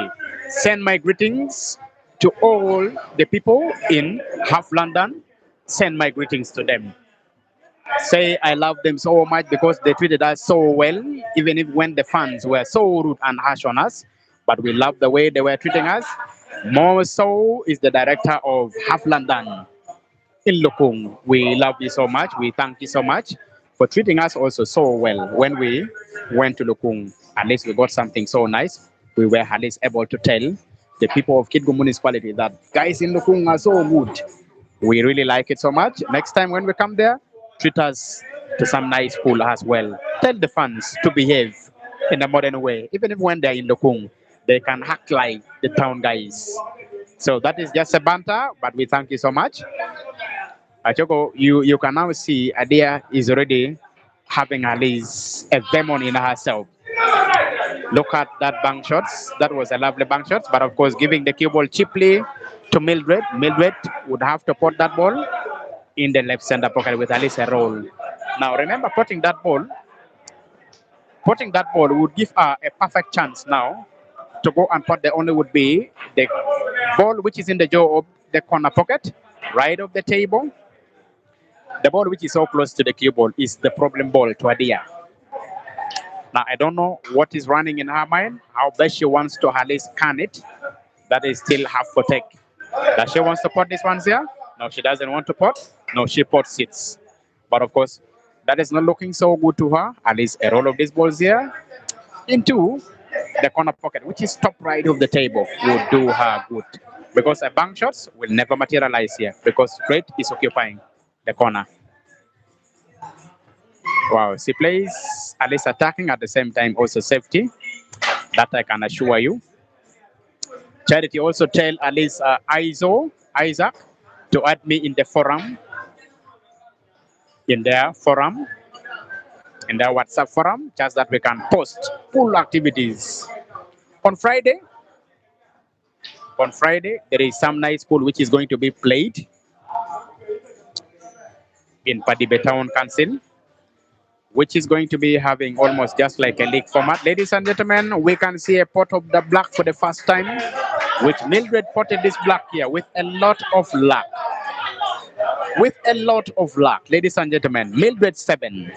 send my greetings to all the people in half London. Send my greetings to them. Say I love them so much because they treated us so well, even if when the fans were so rude and harsh on us. But we love the way they were treating us. More so is the director of half London in Lukung. We love you so much. We thank you so much for treating us also so well when we went to Lukung. At least we got something so nice. We were at least able to tell the people of Kitgum municipality that guys in Lukung are so good. We really like it so much. Next time when we come there, treat us to some nice pool as well. Tell the fans to behave in a modern way. Even if when they're in Lukung, they can act like the town guys. So that is just a banter, but we thank you so much. Achoko, you can now see Adia is already having at least a demon in herself. Look at that bank shots. That was a lovely bank shots, but of course, giving the cue ball cheaply to Mildred. Mildred would have to put that ball in the left center pocket with at least a roll. Now, remember, putting that ball would give her a perfect chance now to go and put the only would be the ball which is in the jaw of the corner pocket, right of the table. The ball which is so close to the cue ball is the problem ball to Adia. Now, I don't know what is running in her mind, how best she wants to at least can it. That is still half for take. Does she wants to put this one here? No, she doesn't want to put. No, she puts it. But of course, That is not looking so good to her. At least a roll of these balls here into the corner pocket, which is top right of the table, will do her good. Because a bank shots will never materialize here because red is occupying the corner. Wow, she plays at least attacking at the same time, also safety. That I can assure you. Charity also tell at least Isaac to add me in the forum, in their forum, in their WhatsApp forum, just that we can post pool activities. On Friday, there is some nice pool which is going to be played in Padibe Town Council, which is going to be having almost just like a league format. Ladies and gentlemen, we can see a pot of the black for the first time, which Mildred potted this black here with a lot of luck. With a lot of luck, ladies and gentlemen, Mildred 7,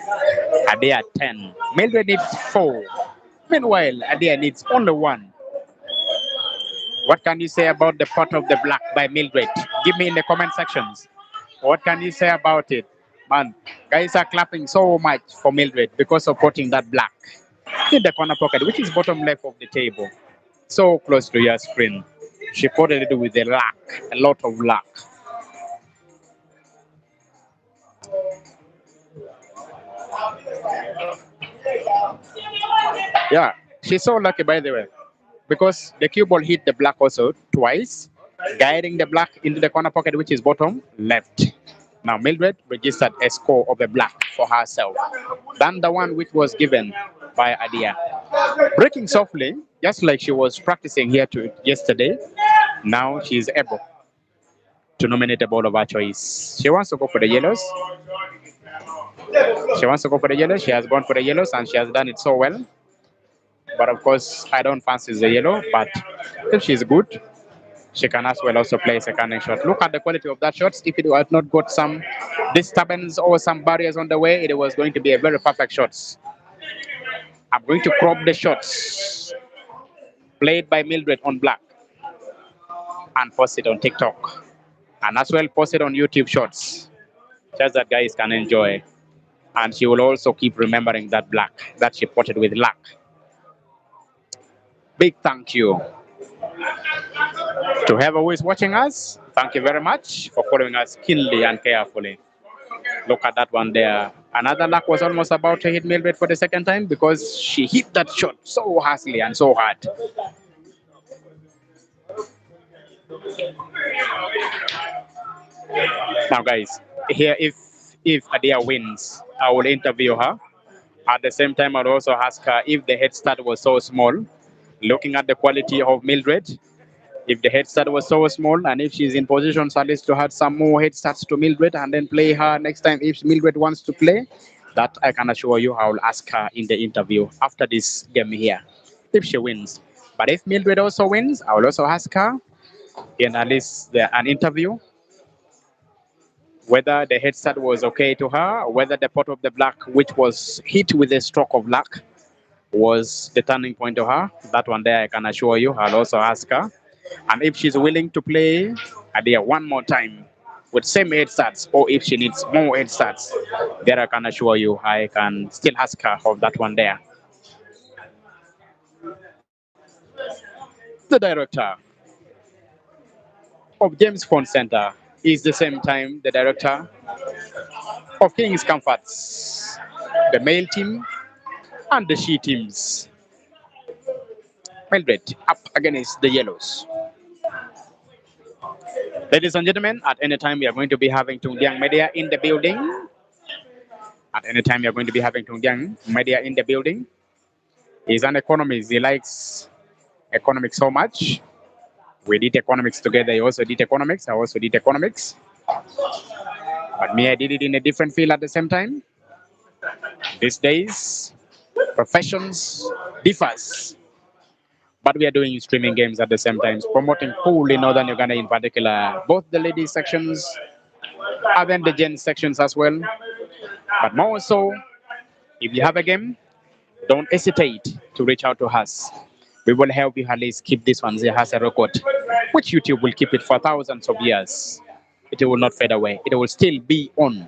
Hadia 10. Mildred needs 4. Meanwhile, Hadia needs only 1. What can you say about the pot of the black by Mildred? Give me in the comment sections. What can you say about it? Man, guys are clapping so much for Mildred because of putting that black in the corner pocket, which is bottom left of the table. So close to your screen. She potted it with a luck, a lot of luck. Yeah, she's so lucky, by the way, because the cue ball hit the black also twice, guiding the black into the corner pocket, which is bottom left. Now, Mildred registered a score of a black for herself than the one which was given by Adia. Breaking softly, just like she was practicing here yesterday, now she is able to nominate a ball of her choice. She wants to go for the yellows. She wants to go for the yellows. She has gone for the yellows and she has done it so well. But of course, I don't fancy the yellow. But if she's good, she can as well also play a second shot. Look at the quality of that shot. If it had not got some disturbance or some barriers on the way, it was going to be a very perfect shot. I'm going to crop the shots played by Mildred on black and post it on TikTok. And as well post it on YouTube Shorts. Just that guys can enjoy. And she will also keep remembering that black that she potted with luck. Big thank you to whoever who is watching us. Thank you very much for following us keenly and carefully. Look at that one there. Another luck was almost about to hit Mildred for the second time because she hit that shot so hastily and so hard. Now, guys, here if Adia wins, I will interview her. At the same time, I'll also ask her if the head start was so small. Looking at the quality of Mildred, if the head start was so small and if she's in position at least to have some more head starts to Mildred and then play her next time if Mildred wants to play, that I can assure you I will ask her in the interview after this game here, if she wins. But if Mildred also wins, I will also ask her in at least an interview whether the head start was okay to her, whether the pot of the black, which was hit with a stroke of luck, was the turning point to her. That one there I can assure you, I'll also ask her. And if she's willing to play Adia one more time with same head starts, or if she needs more head starts, there I can assure you I can still ask her of that one there. The director of James Fund Center is the same time the director of King's Comforts, the male team and the she teams. Mildred up against the yellows. Ladies and gentlemen, at any time we are going to be having Tungyang Media in the building. At any time we are going to be having Tungyang Media in the building. He's an economist. He likes economics so much. We did economics together. He also did economics. I also did economics. But me, I did it in a different field at the same time. These days, professions differs. But we are doing streaming games at the same time, promoting pool in Northern Uganda in particular, both the ladies sections and then the gents sections as well. But more so, if you have a game, don't hesitate to reach out to us. We will help you at least keep this one as a record, which YouTube will keep it for thousands of years. It will not fade away. It will still be on.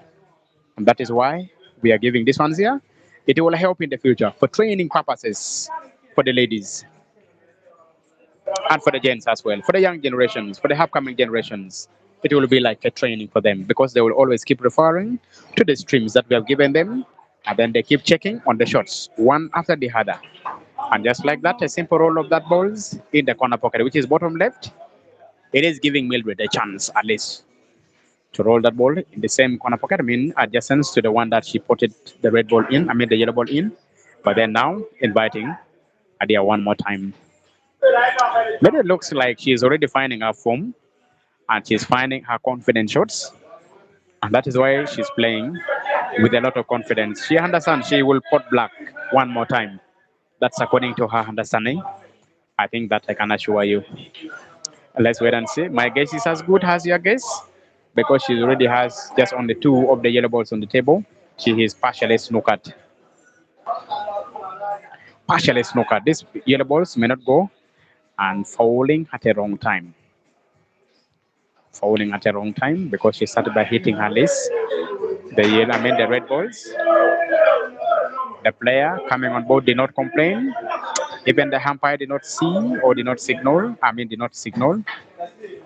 And that is why We are giving this ones here. It will help in the future for training purposes for the ladies and for the gents as well, for the young generations, for the upcoming generations. It will be like a training for them because they will always keep referring to the streams that we have given them, and then they keep checking on the shots one after the other. And just like that, a simple roll of that balls in the corner pocket, which is bottom left. It is giving Mildred a chance at least to roll that ball in the same corner pocket. I mean, adjacent to the one that she putted the red ball in. I mean, the yellow ball in. But then now inviting Adia one more time. But it looks like she's already finding her form and she's finding her confident shots. And that is why she's playing with a lot of confidence. She understands she will pot black one more time. That's according to her understanding. I think that I can assure you. Let's wait and see. My guess is as good as your guess because she already has just only two of the yellow balls on the table. She is partially snookered. Partially snookered. These yellow balls may not go and fouling at a wrong time. Fouling at a wrong time because she started by hitting her list. The yellow, I mean the red balls. The player coming on board did not complain. Even the umpire did not see or did not signal. I mean, did not signal.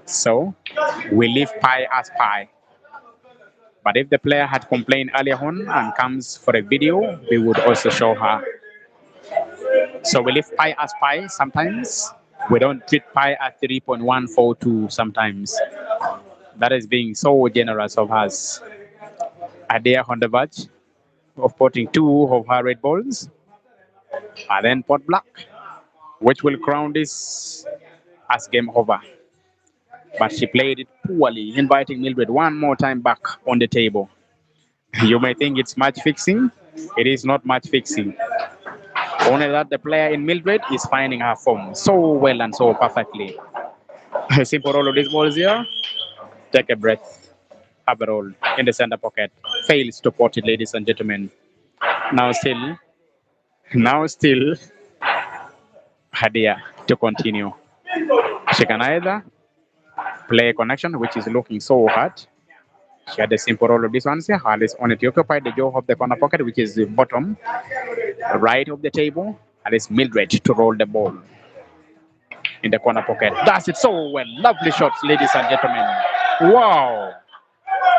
So we leave pie as pie. But if the player had complained earlier on and comes for a video, we would also show her. So we leave pi as pi sometimes. We don't treat pi at 3.142 sometimes. That is being so generous of us. Hadia on the verge of putting two of her red balls. And then pot black, which will crown this as game over. But she played it poorly, inviting Mildred one more time back on the table. You may think it's match fixing. It is not match fixing. Only that the player in Mildred is finding her form so well and so perfectly. A simple roll of these balls here. Take a breath. Have a roll in the center pocket. Fails to pot it, ladies and gentlemen. Now still, Hadia to continue. She can either play a connection, which is looking so hard. She had a simple roll of this one here. Alice on it to occupy the jaw of the corner pocket, which is the bottom right of the table. Alice Mildred to roll the ball in the corner pocket. Does it so well. Lovely shots, ladies and gentlemen. Wow.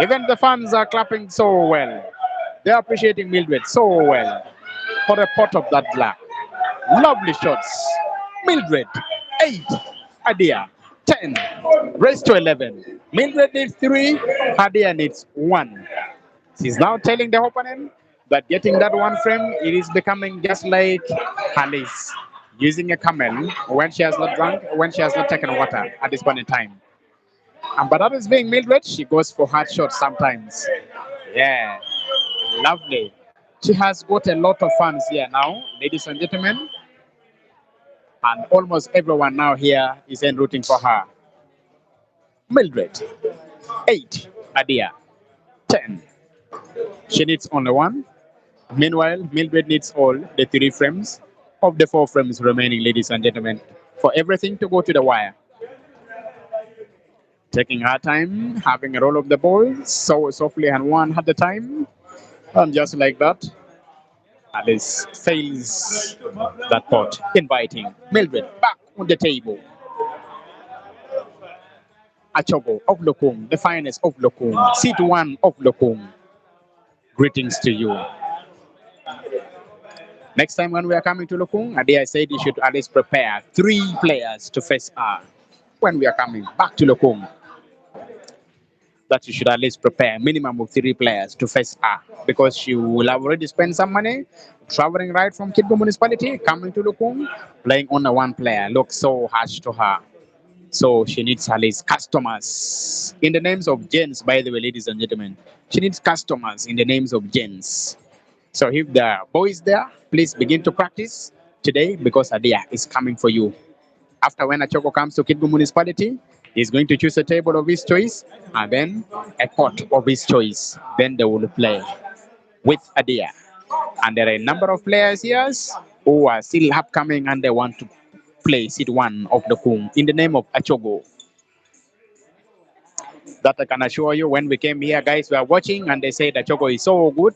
Even the fans are clapping so well. They're appreciating Mildred so well for the pot of that black. Lovely shots. Mildred, 8. Hadia, 10. Raised to 11. Mildred needs 3. Hadia needs 1. She's now telling the opponent that getting that one frame, it is becoming just like Alice using a camel when she has not drunk, when she has not taken water at this point in time. And but that is being Mildred, she goes for hard shots sometimes. Yeah, lovely. She has got a lot of fans here now, ladies and gentlemen. And almost everyone now here is en rooting for her. Mildred, 8. Hadia, 10. She needs only 1. Meanwhile, Mildred needs all the 3 frames of the 4 frames remaining, ladies and gentlemen, for everything to go to the wire. Taking her time, having a roll of the ball, so softly and one at a time. And just like that, Alice fails that pot, inviting Mildred back on the table. Achogo of Lokung, the finest of Lokung, seat 1 of Lokung. Greetings to you. Next time when we are coming to Lokung, Adia said you should at least prepare 3 players to face her when we are coming back to Lokung. That you should at least prepare a minimum of 3 players to face her because she will have already spent some money traveling right from Kitgum municipality, coming to Lokung, playing on a 1 player. Looks so harsh to her. So she needs at least customers in the names of gents, by the way, ladies and gentlemen. She needs customers in the names of gents. So if there are boys there, please begin to practice today because Adia is coming for you. After when Achoko comes to Kitgum municipality, he's going to choose a table of his choice and then a pot of his choice. Then they will play with Adia. And there are a number of players here who are still upcoming and they want to play seat 1 of the Kung in the name of Achogo. That I can assure you, when we came here, guys were watching and they said Achogo is so good.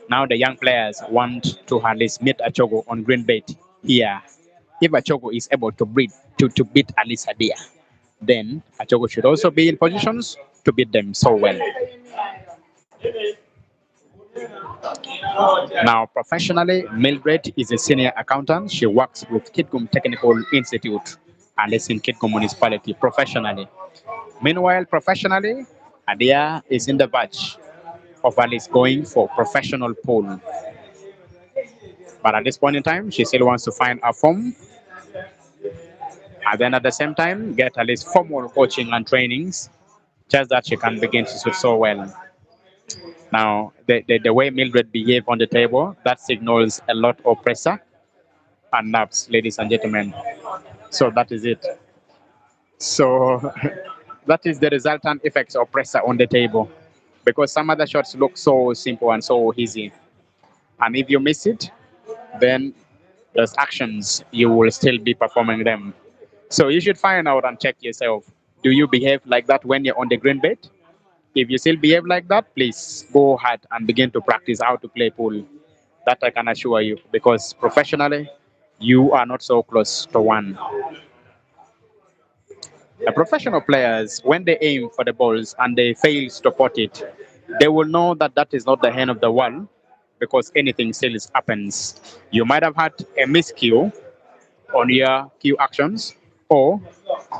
Now the young players want to at least meet Achogo on green bait here. If Achogo is able to beat at least Hadia, then Achogo should also be in positions to beat them so well. Now, professionally, Mildred is a senior accountant. She works with Kitgum Technical Institute and is in Kitgum Municipality professionally. Meanwhile, professionally, Adia is in the verge of at least going for professional pool. But at this point in time, she still wants to find a form and then at the same time get at least formal coaching and trainings just that she can begin to shoot so well. Now, the way Mildred behaved on the table, that signals a lot of pressure and nerves, ladies and gentlemen. So that is it. So that is the resultant effects of pressure on the table because some other shots look so simple and so easy. And if you miss it, then those actions, you will still be performing them. So you should find out and check yourself. Do you behave like that when you're on the green bed? If you still behave like that, please go ahead and begin to practice how to play pool. That I can assure you, because professionally, you are not so close to one. The professional players, when they aim for the balls and they fail to pot it, they will know that that is not the end of the world because anything still happens. You might have had a miscue on your cue actions, or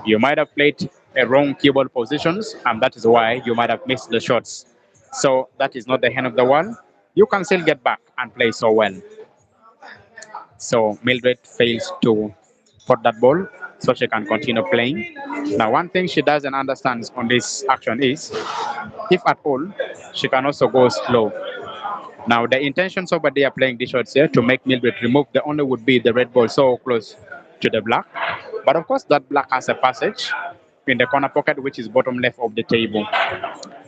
you might have played a wrong cue ball positions, and that is why you might have missed the shots. So that is not the end of the world. You can still get back and play so well. So Mildred fails to put that ball so she can continue playing. Now, one thing she doesn't understand on this action is, if at all, she can also go slow. Now, the intentions over there playing these shots here to make Mildred remove the only would be the red ball so close to the black. But of course, that black has a passage in the corner pocket, which is bottom left of the table.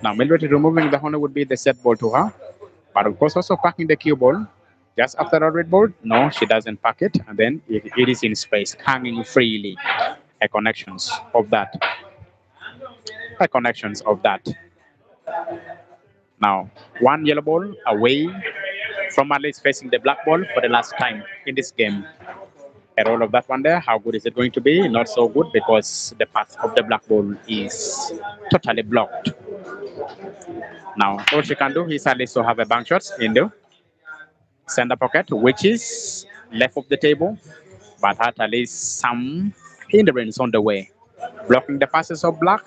Now, Mildred removing the honor would be the set ball to her. But of course, also packing the cue ball just after the red ball. No, she doesn't pack it. And then it is in space, hanging freely. A connections of that. A connections of that. Now, one yellow ball away from at least facing the black ball for the last time in this game. A roll of that one there, how good is it going to be? Not so good because the path of the black ball is totally blocked. Now, all she can do is at least to have a bank shot in the center pocket, which is left of the table, but at least some hindrance on the way. Blocking the passes of black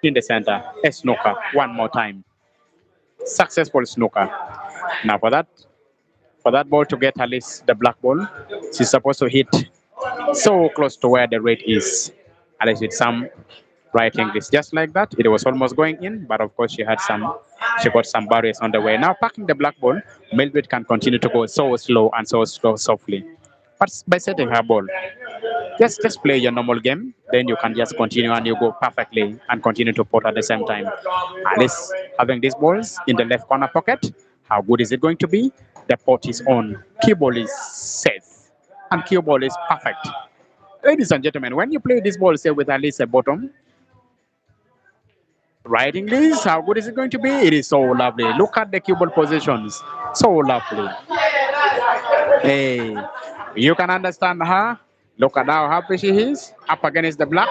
in the center. A snooker, one more time. Successful snooker. Now for that ball to get at least the black ball, she's supposed to hit so close to where the red is. At least with some right English. Just like that, it was almost going in, but of course she got some barriers on the way. Now packing the black ball, Mildred can continue to go so slow and so slow softly. But by setting her ball, just play your normal game, then you can just continue and you go perfectly and continue to pot at the same time. At least having these balls in the left corner pocket, how good is it going to be? The pot is on. Cue ball is safe. And cue ball is perfect. Ladies and gentlemen, when you play this ball, say with at least a bottom, right English, how good is it going to be? It is so lovely. Look at the cue ball positions. So lovely. Hey, you can understand her. Look at how happy she is. Up against the black.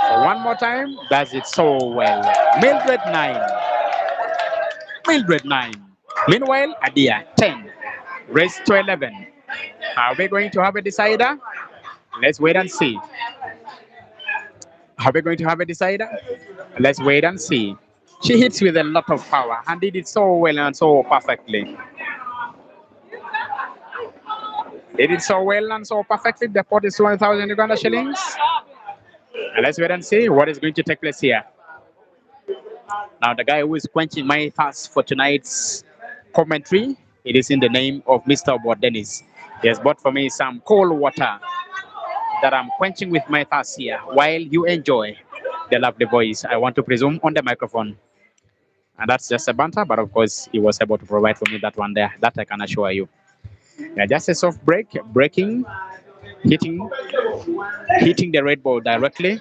So one more time. Does it so well. Mildred 9. Mildred 9. Meanwhile, Adia 10. Race to 11. Are we going to have a decider? Let's wait and see. Are we going to have a decider? Let's wait and see. She hits with a lot of power and did it so well and so perfectly. Did it so well and so perfectly. The pot is 1,000 Uganda shillings. And let's wait and see what is going to take place here. Now, the guy who is quenching my thirst for tonight's commentary, it is in the name of Mr. Obot Dennis. He has bought for me some cold water that I'm quenching with my thirst here while you enjoy the lovely voice, I want to presume, on the microphone. And that's just a banter, but of course, he was able to provide for me that one there. That I can assure you. Yeah, just a soft break, breaking, hitting the red ball directly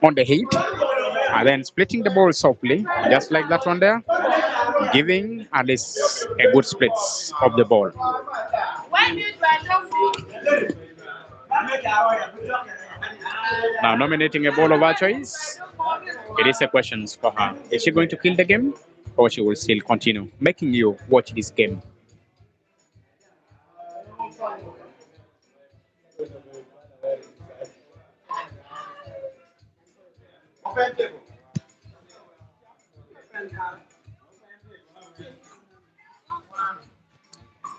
on the heat, and then splitting the ball softly, just like that one there. giving Alice a good splits of the ball. Now nominating a ball of her choice. It is a question for her. Is she going to kill the game or she will still continue making you watch this game?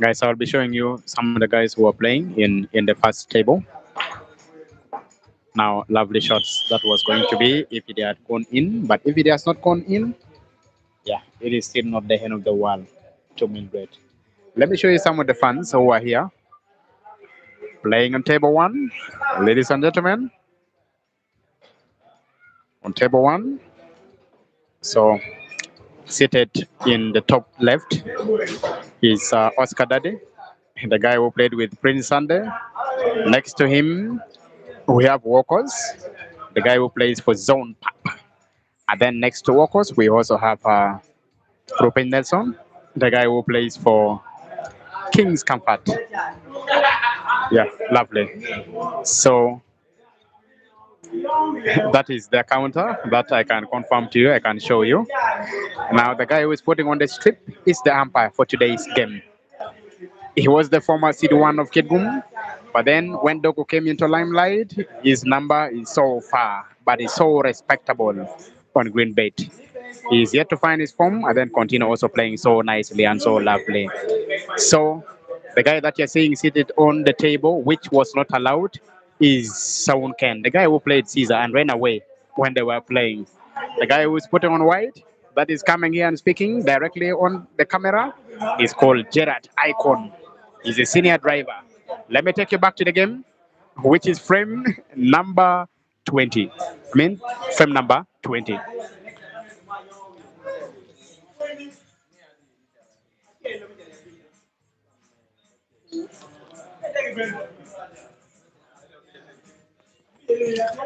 Guys, I'll be showing you some of the guys who are playing in the first table. Now, lovely shots that was going to be if it had gone in, but if it has not gone in, yeah, it is still not the end of the world to Mildred. Let me show you some of the fans who are here playing on table one. Ladies and gentlemen, on table one. So, seated in the top left is Oscar Daddy, the guy who played with Prince Sunday. Next to him, we have Walkers, the guy who plays for Zone Pop. And then next to Walkers, we also have Rupen Nelson, the guy who plays for King's Comfort. Yeah, lovely. So that is the counter that I can confirm to you, I can show you. Now, the guy who is putting on the strip is the umpire for today's game. He was the former seed one of Kidgum, but then when Doku came into limelight, his number is so far, but he's so respectable on green bait. He's yet to find his form and then continue also playing so nicely and so lovely. So the guy that you're seeing seated on the table, which was not allowed, is Saun Ken, the guy who played Caesar and ran away when they were playing. The guy who is putting on white, that is coming here and speaking directly on the camera, is called Gerard Icon. He's a senior driver. Let me take you back to the game, which is frame number 20. Frame number 20.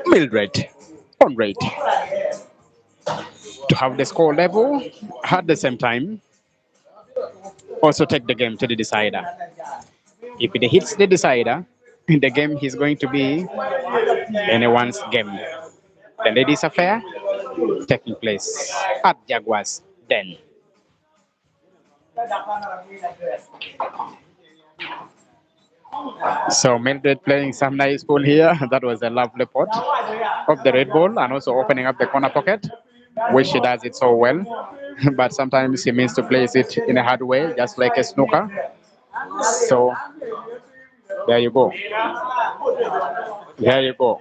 Mildred on rate to have the score level at the same time. Also take the game to the decider. If it hits the decider, the game is going to be anyone's game. The ladies' affair taking place at Jaguars Den. So Mildred playing some nice ball here. That was a lovely pot of the red ball and also opening up the corner pocket, which she does it so well. But sometimes she means to place it in a hard way, just like a snooker. So there you go. There you go.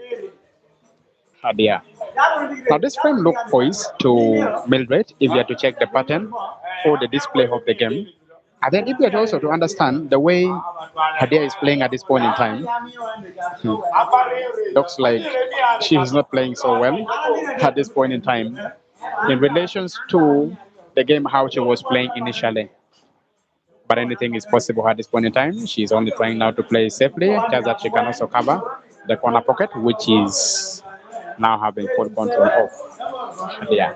Hadia. Now this frame look poised to Mildred if you have to check the pattern or the display of the game. And then if you have also to understand the way Hadia is playing at this point in time, looks like she is not playing so well at this point in time in relations to the game how she was playing initially. But anything is possible at this point in time. She's only trying now to play safely, just that she can also cover the corner pocket, which is now having full control of. Yeah.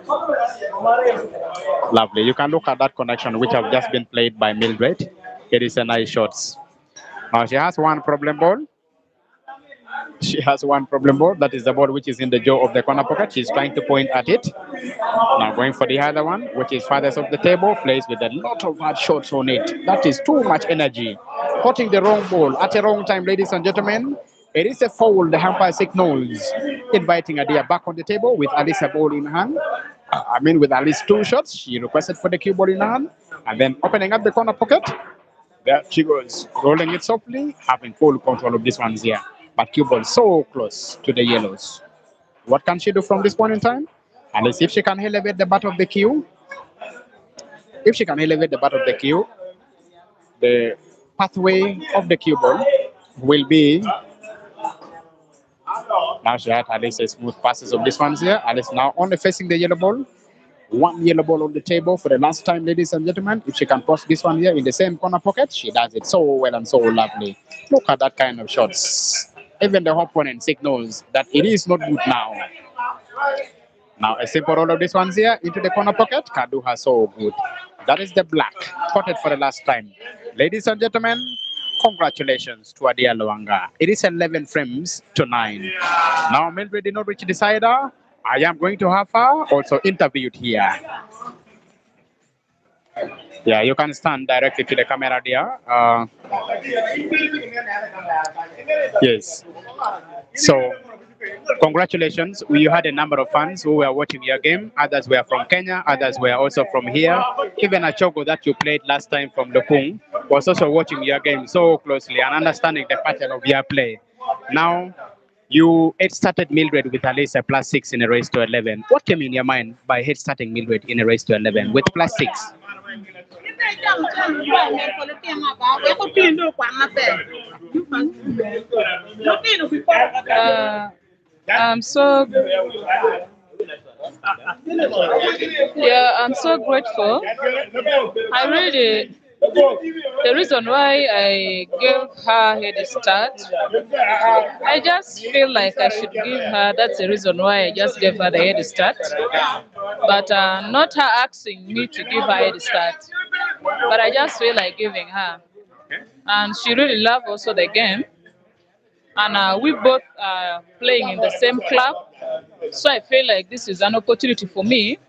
Lovely. You can look at that connection which have just been played by Mildred. It is a nice shot. Now she has one problem ball. She has one problem ball. That is the ball which is in the jaw of the corner pocket. She's trying to point at it. Now going for the other one, which is farthest of the table, plays with a lot of hard shots on it. That is too much energy. Putting the wrong ball at the wrong time, ladies and gentlemen. It is a foul. The umpire signals, inviting Adia back on the table with Alice a ball in hand. With at least two shots. She requested for the cue ball in hand. And then opening up the corner pocket. There she goes. Rolling it softly, having full control of this one's here. But cue ball so close to the yellows. What can she do from this point in time? And let's see if she can elevate the butt of the cue. If she can elevate the butt of the cue, the pathway of the cue ball will be. Now she had Alice a smooth passes of this one's here. Alice now only facing the yellow ball. One yellow ball on the table for the last time, ladies and gentlemen. If she can cross this one here in the same corner pocket, she does it so well and so lovely. Look at that kind of shots. Even the opponent signals that it is not good now. Now a simple roll of this one's here into the corner pocket. Can do her so good. That is the black, potted for the last time. Ladies and gentlemen, congratulations to Adia Luanga. It is 11 frames to 9. Now, Mildred did not reach the decider. I am going to have her also interviewed here. Yeah, you can stand directly to the camera there. Yes. So, congratulations. We had a number of fans who were watching your game. Others were from Kenya, others were also from here. Even Achogo that you played last time from Lokung was also watching your game so closely and understanding the pattern of your play. Now, you head started Mildred with at least a +6 in a race to 11. What came in your mind by head starting Mildred in a race to 11 with +6? Uh, I'm so yeah, I'm so grateful. I really the reason why I gave her head start, I just feel like I should give her. That's the reason why I just gave her the head start, but not her asking me to give her head start. But I just feel like giving her, and she really loved also the game, and we both are playing in the same club, so I feel like this is an opportunity for me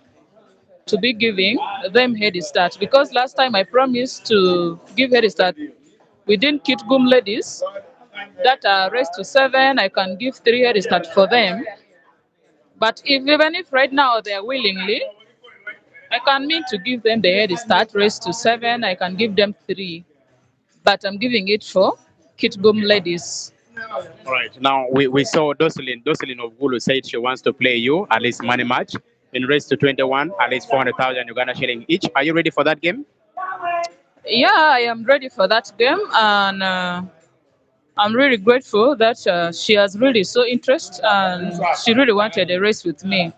to be giving them head start, because last time I promised to give head start within Kitgum ladies that are raised to 7. I can give 3 head start for them. But even if right now they are willingly, I can mean to give them the head start raised to 7. I can give them 3, but I'm giving it for Kitgum ladies. All right. Now we saw Doselin of Gulu said she wants to play you at least money match in race to 21, at least 400,000 Uganda shilling each. Are you ready for that game? Yeah, I am ready for that game, and I'm really grateful that she has really so interest and she really wanted a race with me.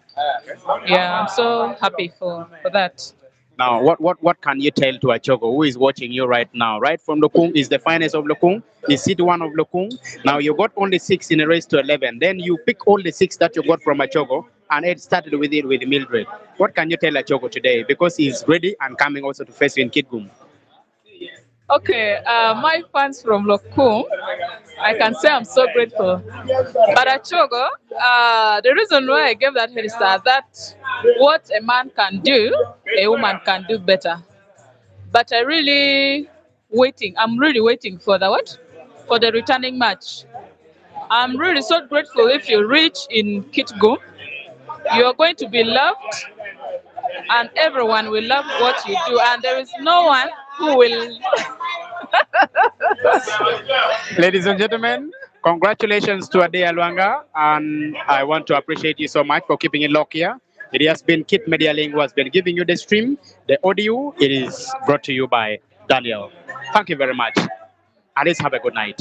Yeah, I'm so happy for that. Now, what can you tell to Achogo who is watching you right now? Right from Lokung is the finest of Lokung, is City one of Lokung. Now you got only 6 in a race to 11. Then you pick all the 6 that you got from Achogo and it started with it with Mildred. What can you tell Achogo today? Because he's ready and coming also to face you in Kidgum. Okay, my fans from Lokum, I can say I'm so grateful. But Achogo, the reason why I gave that head start, that what a man can do, a woman can do better. But I'm really waiting for the what? For the returning match. I'm really so grateful if you reach in Kitgum. You are going to be loved, and everyone will love what you do, and there is no one who will. Ladies and gentlemen, congratulations to Ade Luanga, and I want to appreciate you so much for keeping it locked here. It has been Kit Media Link who has been giving you the stream. The audio, it is brought to you by Daniel. Thank you very much. At least have a good night.